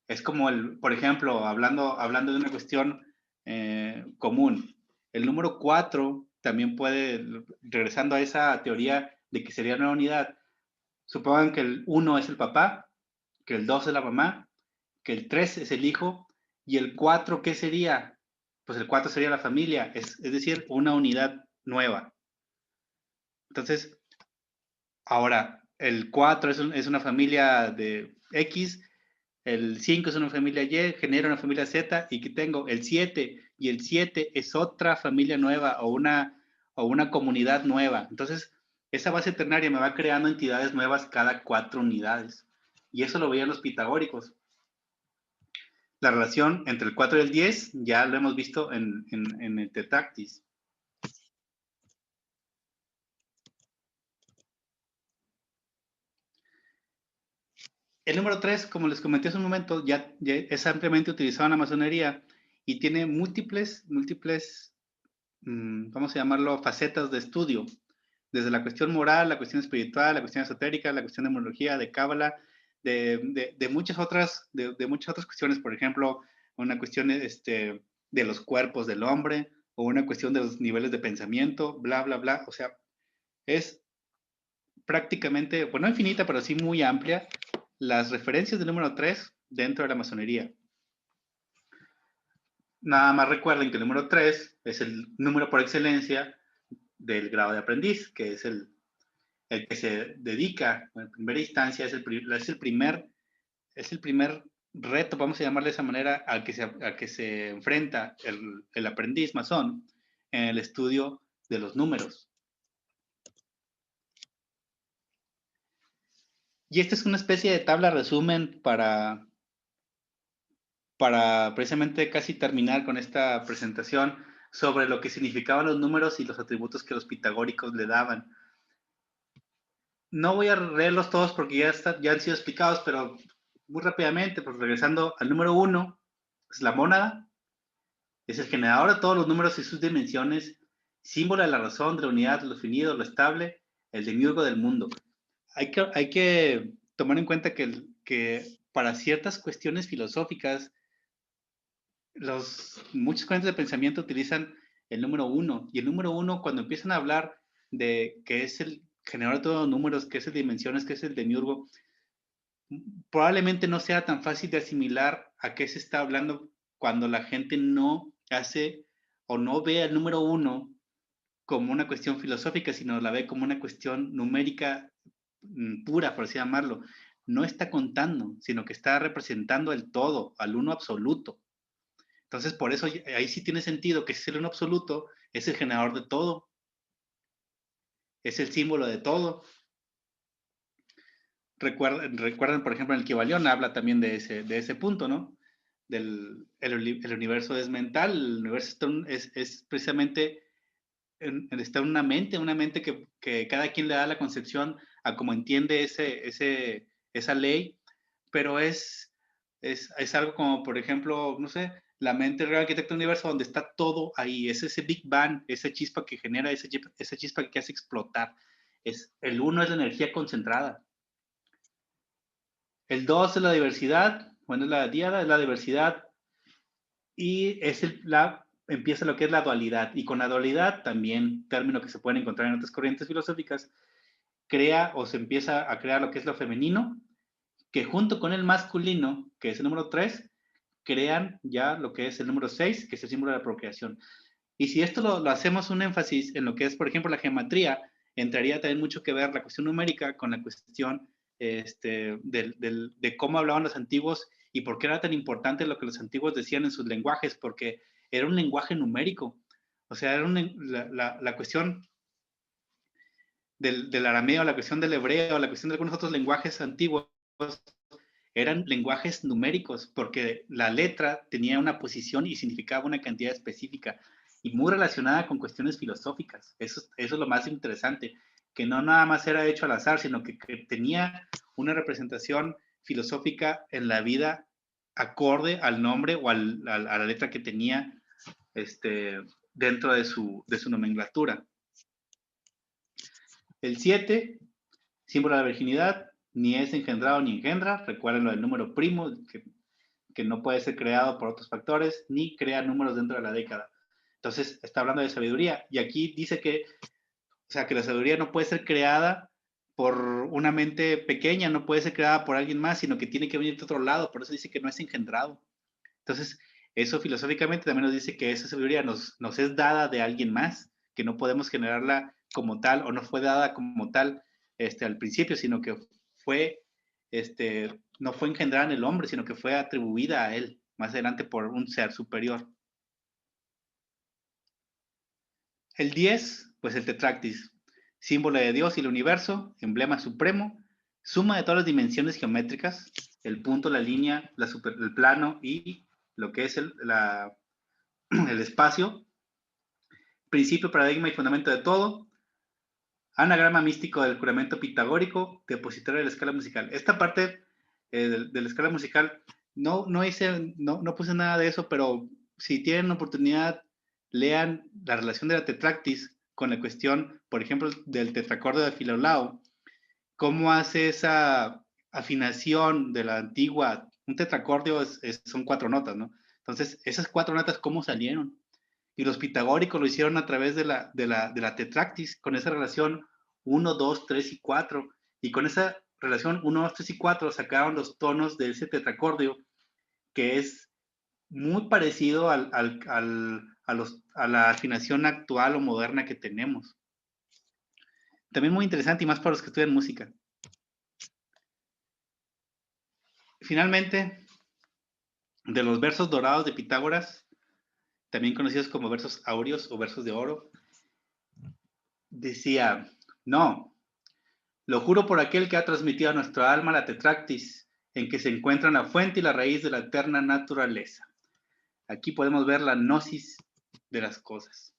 Es como por ejemplo, hablando de una cuestión común, el número 4 también puede, regresando a esa teoría de que sería una unidad, supongan que el 1 es el papá, que el 2 es la mamá, que el 3 es el hijo, y el 4, ¿qué sería? Pues el 4 sería la familia, es decir, una unidad nueva. Entonces, ahora, el 4 es una familia de X, el 5 es una familia Y, genera una familia Z, y que tengo el 7, y el 7 es otra familia nueva o una comunidad nueva. Entonces, esa base ternaria me va creando entidades nuevas cada 4 unidades. Y eso lo veían los pitagóricos. La relación entre el 4 y el 10 ya lo hemos visto en el Tetractis. El número 3, como les comenté hace un momento, ya es ampliamente utilizado en la masonería y tiene múltiples, vamos a llamarlo, facetas de estudio. Desde la cuestión moral, la cuestión espiritual, la cuestión esotérica, la cuestión de demología, de cábala, de muchas otras cuestiones. Por ejemplo, una cuestión de los cuerpos del hombre, o una cuestión de los niveles de pensamiento, bla, bla, bla. O sea, es prácticamente, bueno, infinita, pero sí muy amplia, las referencias del número 3 dentro de la masonería. Nada más recuerden que el número 3 es el número por excelencia del grado de aprendiz, que es el que se dedica, en primera instancia, es el primer reto, vamos a llamarle de esa manera, al que se enfrenta el aprendiz masón en el estudio de los números. Y esta es una especie de tabla resumen para precisamente casi terminar con esta presentación sobre lo que significaban los números y los atributos que los pitagóricos le daban. No voy a leerlos todos porque ya han sido explicados, pero muy rápidamente, pues regresando al número 1, es la mónada, es el generador de todos los números y sus dimensiones, símbolo de la razón, de la unidad, lo definido, lo estable, el demiurgo del mundo. Hay que tomar en cuenta que para ciertas cuestiones filosóficas, muchas corrientes de pensamiento utilizan el número 1, y el número 1, cuando empiezan a hablar de que es el generador de todos los números, que es el de dimensiones, que es el demiurgo, probablemente no sea tan fácil de asimilar a qué se está hablando cuando la gente no hace o no ve al número 1 como una cuestión filosófica, sino la ve como una cuestión numérica pura, por así llamarlo. No está contando, sino que está representando el todo, al uno absoluto. Entonces, por eso ahí sí tiene sentido que si es el uno absoluto, es el generador de todo. Es el símbolo de todo. Recuerden, por ejemplo, en el Kybalión habla también de ese punto, ¿no? El universo es mental, el universo es precisamente, está en una mente que cada quien le da la concepción a cómo entiende esa ley, pero es algo como, por ejemplo, no sé, la mente del arquitecto del universo, donde está todo ahí, es ese Big Bang, esa chispa que genera, esa chispa que hace explotar. El uno es la energía concentrada. El 2 es la diversidad, bueno, es la diada, es la diversidad, y empieza lo que es la dualidad. Y con la dualidad, también, término que se pueden encontrar en otras corrientes filosóficas, se empieza a crear lo que es lo femenino, que junto con el masculino, que es el número 3, crean ya lo que es el número 6, que es el símbolo de la procreación. Y si esto lo hacemos un énfasis en lo que es, por ejemplo, la geometría, entraría también mucho que ver la cuestión numérica con la cuestión de cómo hablaban los antiguos y por qué era tan importante lo que los antiguos decían en sus lenguajes, porque era un lenguaje numérico. O sea, era la cuestión del arameo, la cuestión del hebreo, la cuestión de algunos otros lenguajes antiguos, eran lenguajes numéricos, porque la letra tenía una posición y significaba una cantidad específica y muy relacionada con cuestiones filosóficas. Eso es lo más interesante, que no nada más era hecho al azar, sino que tenía una representación filosófica en la vida acorde al nombre o a la letra que tenía dentro de su nomenclatura. El 7, símbolo de la virginidad, ni es engendrado ni engendra. Recuerden lo del número primo, que no puede ser creado por otros factores, ni crea números dentro de la década. Entonces, está hablando de sabiduría. Y aquí dice que la sabiduría no puede ser creada por una mente pequeña, no puede ser creada por alguien más, sino que tiene que venir de otro lado. Por eso dice que no es engendrado. Entonces, eso filosóficamente también nos dice que esa sabiduría nos es dada de alguien más, que no podemos generarla como tal, o no fue dada como tal al principio, sino que fue, no fue engendrada en el hombre, sino que fue atribuida a él más adelante por un ser superior. El 10, pues el Tetractis, símbolo de Dios y el universo, emblema supremo, suma de todas las dimensiones geométricas, el punto, la línea, el plano y lo que es el espacio, principio, paradigma y fundamento de todo, anagrama místico del juramento pitagórico, depositario de la escala musical. Esta parte de la escala musical, no puse nada de eso, pero si tienen oportunidad, lean la relación de la Tetractis con la cuestión, por ejemplo, del tetracordio de Filolao, cómo hace esa afinación de la antigua. Un tetracordio son 4 notas, ¿no? Entonces, esas 4 notas, ¿cómo salieron? Y los pitagóricos lo hicieron a través de la Tetractis, con esa relación 1, 2, 3 y 4. Y con esa relación 1, 2, 3 y 4 sacaron los tonos de ese tetracordio, que es muy parecido a la afinación actual o moderna que tenemos. También muy interesante y más para los que estudian música. Finalmente, de los versos dorados de Pitágoras, también conocidos como versos áureos o versos de oro, decía, no, lo juro por aquel que ha transmitido a nuestra alma la Tetractis, en que se encuentran la fuente y la raíz de la eterna naturaleza. Aquí podemos ver la gnosis de las cosas.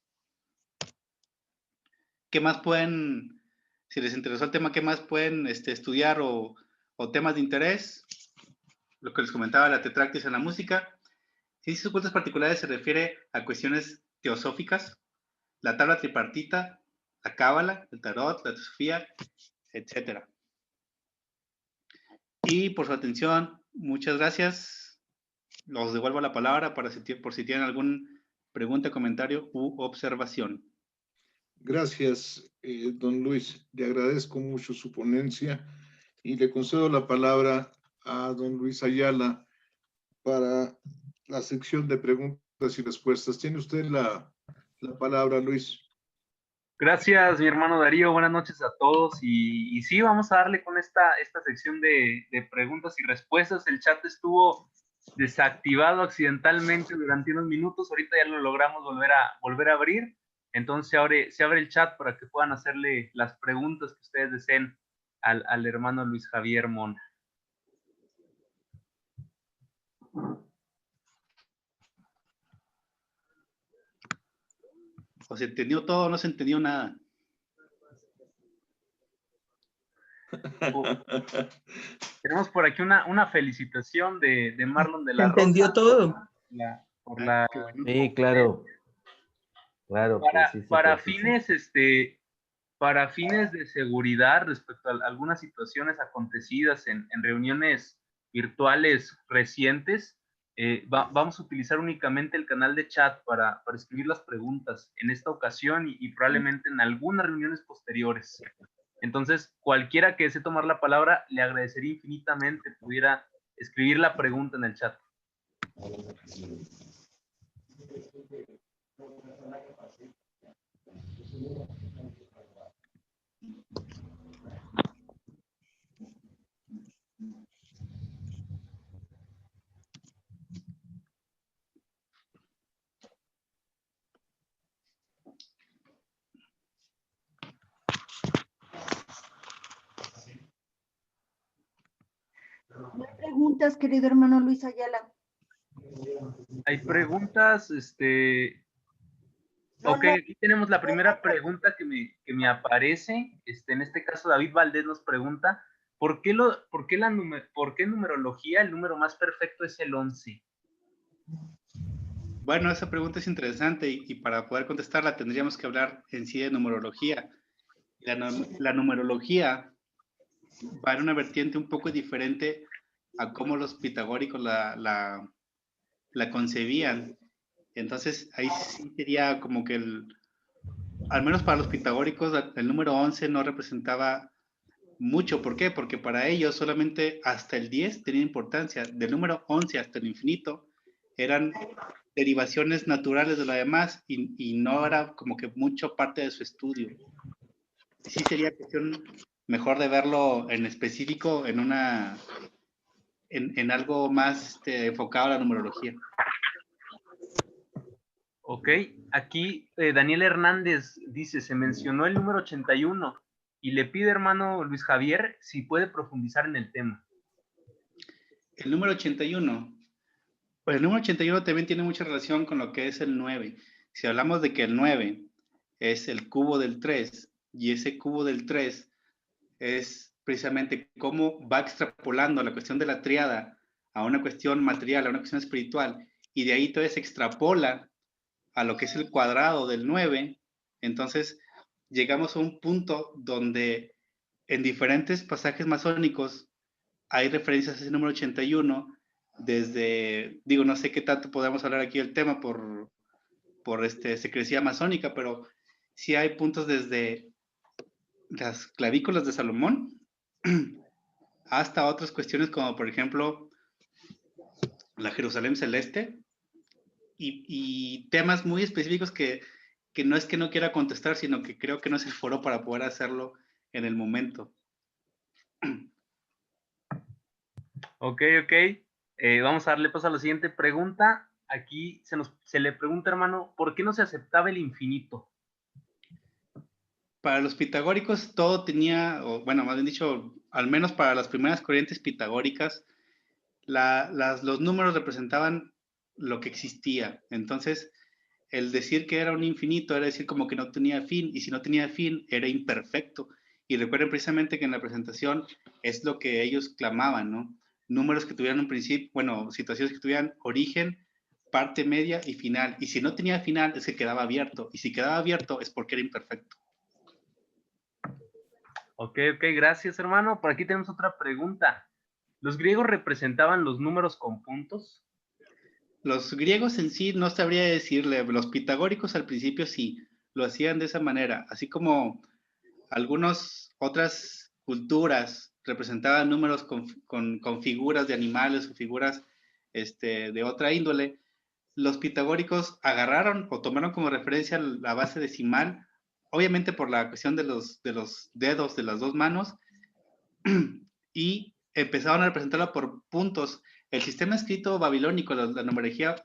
¿Qué más pueden, si les interesó el tema, qué más pueden estudiar o temas de interés? Lo que les comentaba, la Tetractis en la música. Ciencias ocultas particulares se refiere a cuestiones teosóficas, la tabla tripartita, la cábala, el tarot, la teosofía, etc. Y por su atención, muchas gracias. Los devuelvo la palabra por si tienen alguna pregunta, comentario u observación. Gracias, don Luis. Le agradezco mucho su ponencia y le concedo la palabra a don Luis Ayala para la sección de preguntas y respuestas. Tiene usted la palabra, Luis. Gracias, mi hermano Darío. Buenas noches a todos. Y sí, vamos a darle con esta sección de preguntas y respuestas. El chat estuvo desactivado accidentalmente durante unos minutos. Ahorita ya lo logramos volver a abrir. Entonces se abre el chat para que puedan hacerle las preguntas que ustedes deseen al hermano Luis Javier Mona. O se entendió todo o no se entendió nada. Tenemos por aquí una felicitación de Marlon de la Rosa. ¿Entendió todo? Por la Qué bueno. Sí, claro. Claro que sí se para precisa. para fines de seguridad respecto a algunas situaciones acontecidas en reuniones virtuales recientes, vamos a utilizar únicamente el canal de chat para escribir las preguntas en esta ocasión y probablemente en algunas reuniones posteriores. Entonces, cualquiera que desee tomar la palabra, le agradecería infinitamente pudiera escribir la pregunta en el chat. Una preguntas, querido hermano Luis Ayala. Hay preguntas, No, ok, no. aquí tenemos la primera pregunta que me aparece. En este caso, David Valdés nos pregunta, ¿por qué en numerología el número más perfecto es el 11? Bueno, esa pregunta es interesante y para poder contestarla tendríamos que hablar en sí de numerología. La numerología va en una vertiente un poco diferente a cómo los pitagóricos la concebían. Entonces, ahí sí sería como que al menos para los pitagóricos, el número 11 no representaba mucho. ¿Por qué? Porque para ellos solamente hasta el 10 tenía importancia. Del número 11 hasta el infinito eran derivaciones naturales de lo demás y no era como que mucho parte de su estudio. Sí sería cuestión mejor de verlo en específico en algo más enfocado a la numerología. Ok, aquí Daniel Hernández dice, se mencionó el número 81 y le pide, hermano Luis Javier, si puede profundizar en el tema. El número 81. Pues el número 81 también tiene mucha relación con lo que es el 9. Si hablamos de que el 9 es el cubo del 3 y ese cubo del 3 es precisamente cómo va extrapolando la cuestión de la triada a una cuestión material, a una cuestión espiritual, y de ahí todavía se extrapola a lo que es el cuadrado del 9, entonces llegamos a un punto donde en diferentes pasajes masónicos hay referencias a ese número 81, desde, digo, no sé qué tanto podemos hablar aquí del tema por secrecía masónica, pero sí hay puntos desde las clavículas de Salomón hasta otras cuestiones como por ejemplo la Jerusalén celeste y temas muy específicos que no es que no quiera contestar, sino que creo que no es el foro para poder hacerlo en el momento. Ok. Vamos a darle paso a la siguiente pregunta. Aquí se le pregunta, hermano, ¿por qué no se aceptaba el infinito? Para los pitagóricos todo tenía, o bueno, más bien dicho, al menos para las primeras corrientes pitagóricas, los números representaban lo que existía. Entonces, el decir que era un infinito era decir como que no tenía fin, y si no tenía fin, era imperfecto. Y recuerden precisamente que en la presentación es lo que ellos clamaban, ¿no? Números que tuvieran un principio, bueno, situaciones que tuvieran origen, parte media y final. Y si no tenía final, es que quedaba abierto. Y si quedaba abierto, es porque era imperfecto. Ok, gracias, hermano. Por aquí tenemos otra pregunta. ¿Los griegos representaban los números con puntos? Los griegos en sí no sabría decirle, los pitagóricos al principio sí, lo hacían de esa manera, así como algunas otras culturas representaban números con figuras de animales o figuras de otra índole. Los pitagóricos agarraron o tomaron como referencia la base decimal, obviamente por la cuestión de los dedos de las dos manos, y empezaron a representarla por puntos. El sistema escrito babilónico, la numerología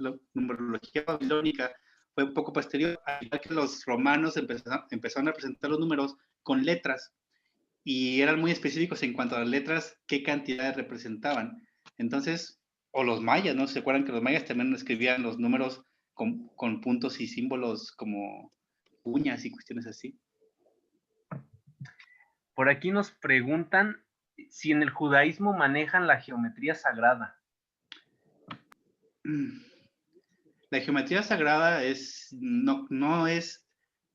babilónica, fue un poco posterior, al igual que los romanos empezaron a presentar los números con letras, y eran muy específicos en cuanto a las letras, qué cantidades representaban. Entonces, o los mayas, ¿no? ¿Se acuerdan que los mayas también escribían los números con puntos y símbolos como uñas y cuestiones así? Por aquí nos preguntan si en el judaísmo manejan la geometría sagrada. La geometría sagrada no es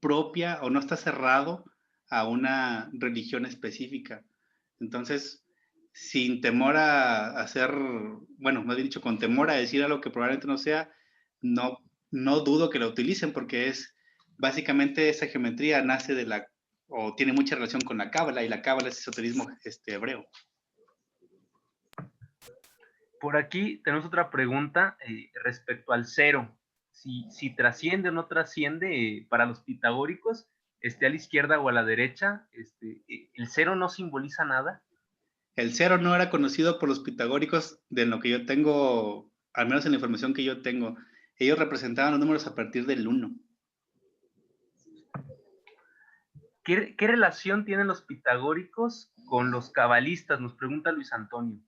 propia o no está cerrado a una religión específica. Entonces, sin temor a hacer, bueno, más bien dicho, con temor a decir algo que probablemente no sea, no dudo que la utilicen porque básicamente esa geometría nace o tiene mucha relación con la cábala, y la cábala es esoterismo hebreo. Por aquí tenemos otra pregunta respecto al cero. Si trasciende o no trasciende para los pitagóricos, a la izquierda o a la derecha, ¿el cero no simboliza nada? El cero no era conocido por los pitagóricos de lo que yo tengo, al menos en la información que yo tengo. Ellos representaban los números a partir del 1. ¿Qué relación tienen los pitagóricos con los cabalistas? Nos pregunta Luis Antonio.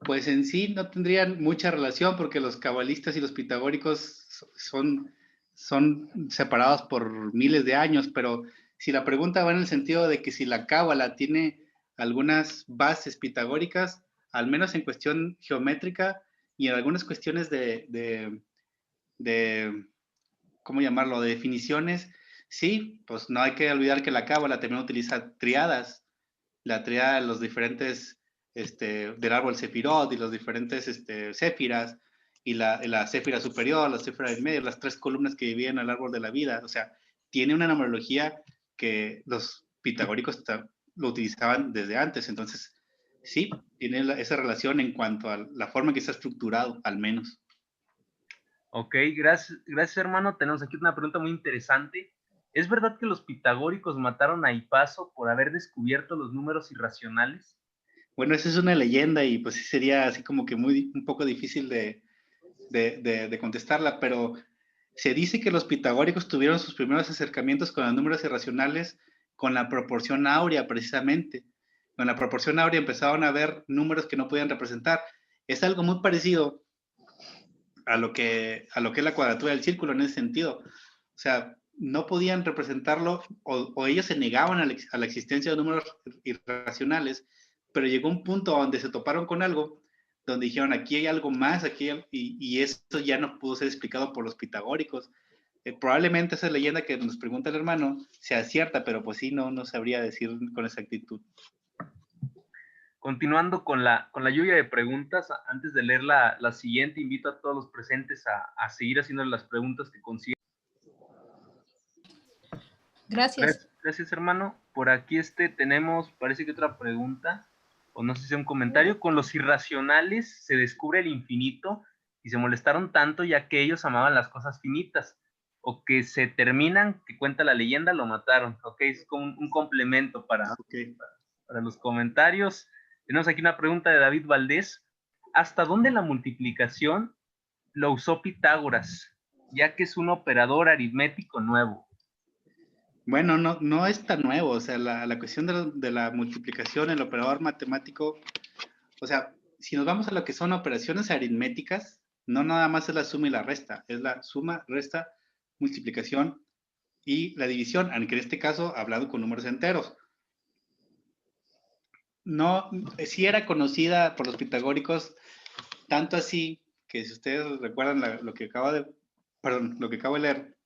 Pues en sí no tendrían mucha relación porque los cabalistas y los pitagóricos son separados por miles de años, pero si la pregunta va en el sentido de que si la cábala tiene algunas bases pitagóricas, al menos en cuestión geométrica y en algunas cuestiones de ¿cómo llamarlo?, de definiciones, sí, pues no hay que olvidar que la cábala también utiliza triadas, la triada de los diferentes, del árbol Sefirot y los diferentes séfiras, y la séfira superior, la séfira del medio, las 3 columnas que dividen el árbol de la vida. O sea, tiene una numerología que los pitagóricos lo utilizaban desde antes. Entonces, sí, tiene esa relación en cuanto a la forma en que está estructurado, al menos. Ok, gracias hermano. Tenemos aquí una pregunta muy interesante. ¿Es verdad que los pitagóricos mataron a Hipaso por haber descubierto los números irracionales? Bueno, esa es una leyenda y pues sí sería así como que un poco difícil de contestarla, pero se dice que los pitagóricos tuvieron sus primeros acercamientos con los números irracionales con la proporción áurea, precisamente. Con la proporción áurea empezaron a ver números que no podían representar. Es algo muy parecido a lo que es la cuadratura del círculo en ese sentido. O sea, no podían representarlo o ellos se negaban a la existencia de números irracionales, pero llegó un punto donde se toparon con algo donde dijeron, aquí hay algo más, y esto ya no pudo ser explicado por los pitagóricos. Probablemente esa leyenda que nos pregunta el hermano sea cierta, pero pues sí, no sabría decir con exactitud. Continuando con la lluvia de preguntas, antes de leer la siguiente, invito a todos los presentes a seguir haciendo las preguntas que consideran. Gracias. Gracias, hermano. Por aquí tenemos, parece que otra pregunta, o no sé si es un comentario. Con los irracionales se descubre el infinito y se molestaron tanto ya que ellos amaban las cosas finitas, o que se terminan, que cuenta la leyenda, lo mataron. Ok, es como un complemento para los comentarios. Tenemos aquí una pregunta de David Valdés. ¿Hasta dónde la multiplicación lo usó Pitágoras, ya que es un operador aritmético nuevo? Bueno, no es tan nuevo. O sea, la cuestión de la multiplicación, el operador matemático, o sea, si nos vamos a lo que son operaciones aritméticas, no nada más es la suma y la resta, es la suma, resta, multiplicación y la división, aunque en este caso hablado con números enteros. No, sí era conocida por los pitagóricos, tanto así que si ustedes recuerdan lo que acabo de leer,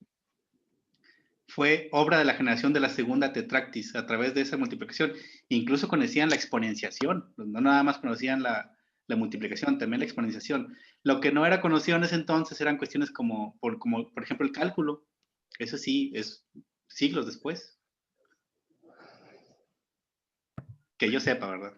fue obra de la generación de la segunda tetractis a través de esa multiplicación. Incluso conocían la exponenciación, no nada más conocían la multiplicación, también la exponenciación. Lo que no era conocido en ese entonces eran cuestiones como por ejemplo, el cálculo. Eso sí, es siglos después. Que yo sepa, ¿verdad?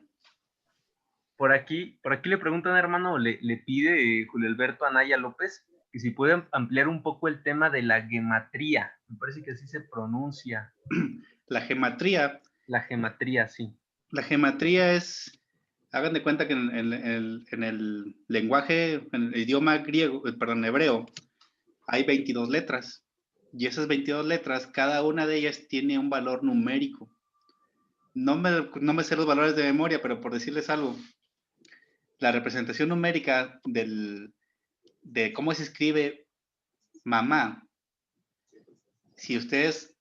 Por aquí le preguntan, hermano, le pide Julio Alberto Anaya López que si pueden ampliar un poco el tema de la gematría. Me parece que así se pronuncia. La gematría. La gematría, sí. La gematría es, hagan de cuenta que en el lenguaje, en el idioma griego, hebreo, hay 22 letras. Y esas 22 letras, cada una de ellas tiene un valor numérico. No me sé los valores de memoria, pero por decirles algo, la representación numérica de cómo se escribe mamá, si ustedes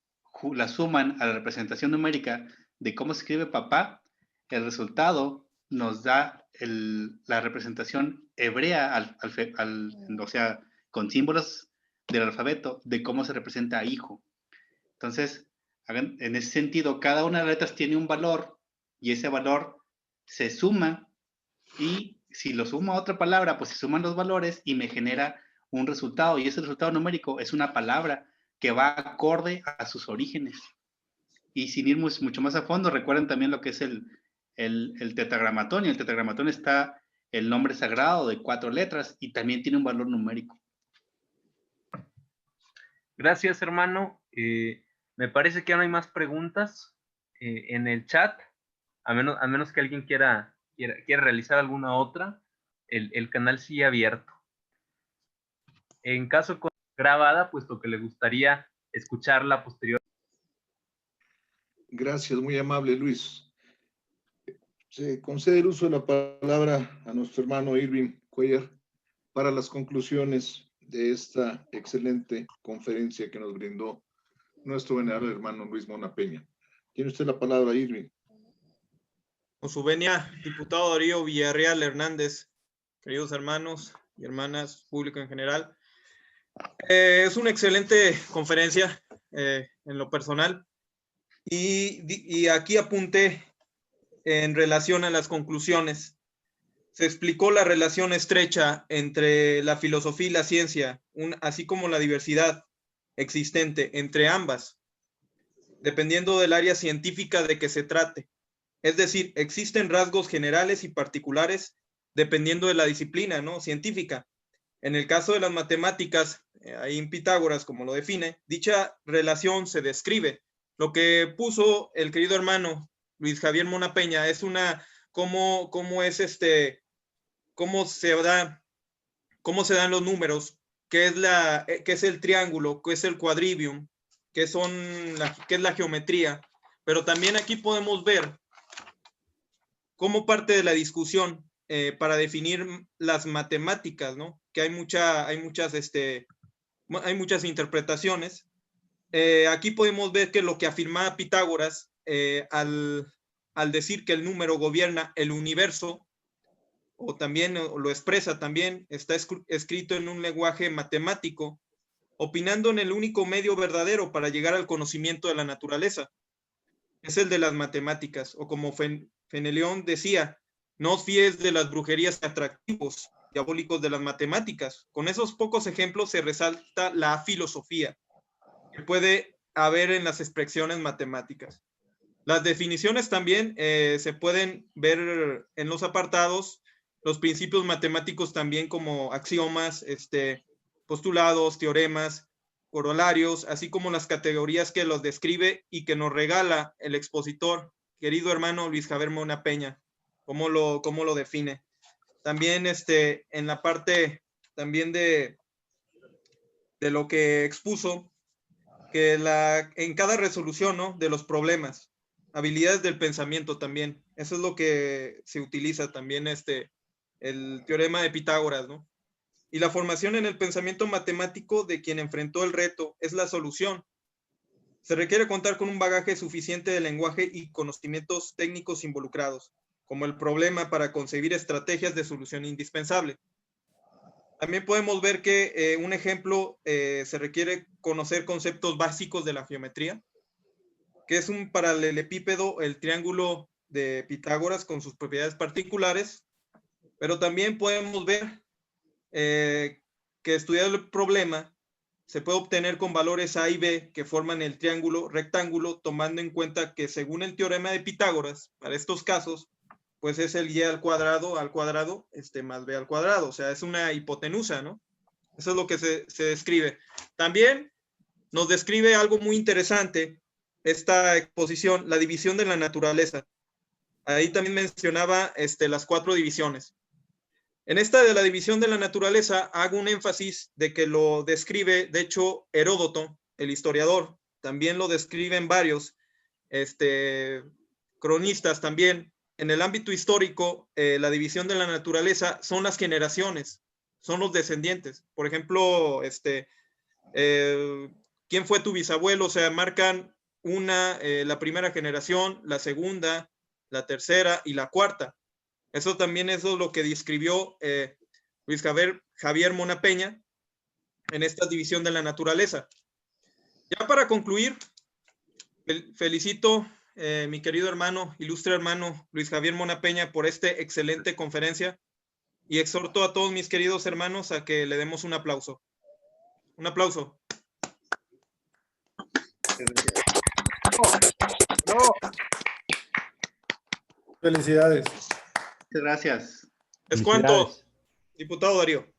la suman a la representación numérica de cómo se escribe papá, el resultado nos da la representación hebrea, o sea, con símbolos del alfabeto, de cómo se representa a hijo. Entonces, en ese sentido, cada una de las letras tiene un valor y ese valor se suma y si lo sumo a otra palabra, pues se suman los valores y me genera un resultado y ese resultado numérico es una palabra que va acorde a sus orígenes. Y sin ir mucho más a fondo, recuerden también lo que es el tetragramatón, y el tetragramatón está el nombre sagrado de 4 letras y también tiene un valor numérico. Gracias, hermano. Me parece que ya no hay más preguntas en el chat, a menos que alguien quiera realizar alguna otra. El canal sigue abierto. En caso grabada, puesto que le gustaría escucharla posterior. Gracias, muy amable, Luis. Se concede el uso de la palabra a nuestro hermano Irving Cuellar para las conclusiones de esta excelente conferencia que nos brindó nuestro venerable hermano Luis Mona Peña. Tiene usted la palabra, Irving. Con su venia, diputado Darío Villarreal Hernández, queridos hermanos y hermanas, público en general. Es una excelente conferencia en lo personal y aquí apunté en relación a las conclusiones. Se explicó la relación estrecha entre la filosofía y la ciencia, así como la diversidad existente entre ambas, dependiendo del área científica de que se trate. Es decir, existen rasgos generales y particulares dependiendo de la disciplina, ¿no?, científica. En el caso de las matemáticas, ahí en Pitágoras, como lo define, dicha relación se describe. Lo que puso el querido hermano Luis Javier Mona Peña es cómo se dan los números, qué es el triángulo, qué es el cuadrivium, qué es la geometría. Pero también aquí podemos ver como parte de la discusión para definir las matemáticas, ¿no? Que hay muchas interpretaciones. Aquí podemos ver que lo que afirmaba Pitágoras al decir que el número gobierna el universo, o también lo expresa también, está escrito en un lenguaje matemático, opinando en el único medio verdadero para llegar al conocimiento de la naturaleza. Es el de las matemáticas, o como Fenelón decía, no os fíes de las brujerías atractivos, diabólicos de las matemáticas. Con esos pocos ejemplos se resalta la filosofía que puede haber en las expresiones matemáticas. Las definiciones también se pueden ver en los apartados, los principios matemáticos también como axiomas, postulados, teoremas, corolarios, así como las categorías que los describe y que nos regala el expositor, querido hermano Luis Javier Mona Peña, cómo lo define. También en la parte también de lo que expuso, que en cada resolución, ¿no?, de los problemas, habilidades del pensamiento también, eso es lo que se utiliza también el teorema de Pitágoras, ¿no? Y la formación en el pensamiento matemático de quien enfrentó el reto es la solución. Se requiere contar con un bagaje suficiente de lenguaje y conocimientos técnicos involucrados, como el problema para concebir estrategias de solución indispensable. También podemos ver que un ejemplo, se requiere conocer conceptos básicos de la geometría, que es un paralelepípedo, el triángulo de Pitágoras con sus propiedades particulares, pero también podemos ver que estudiar el problema se puede obtener con valores A y B que forman el triángulo rectángulo, tomando en cuenta que según el teorema de Pitágoras, para estos casos, pues es el y al cuadrado más b al cuadrado, o sea, es una hipotenusa, ¿no? Eso es lo que se describe. También nos describe algo muy interesante esta exposición, la división de la naturaleza. Ahí también mencionaba las 4 divisiones. En esta de la división de la naturaleza hago un énfasis de que lo describe, de hecho, Heródoto, el historiador, también lo describen varios cronistas también. En el ámbito histórico, la división de la naturaleza son las generaciones, son los descendientes. Por ejemplo, ¿quién fue tu bisabuelo? O sea, marcan la primera generación, la segunda, la tercera y la cuarta. Eso también es lo que describió Luis Javier Mona Peña en esta división de la naturaleza. Ya para concluir, felicito mi querido hermano, ilustre hermano Luis Javier Mona Peña por esta excelente conferencia y exhorto a todos mis queridos hermanos a que le demos un aplauso. Un aplauso. Felicidades. Muchas gracias. Les cuento, diputado Darío.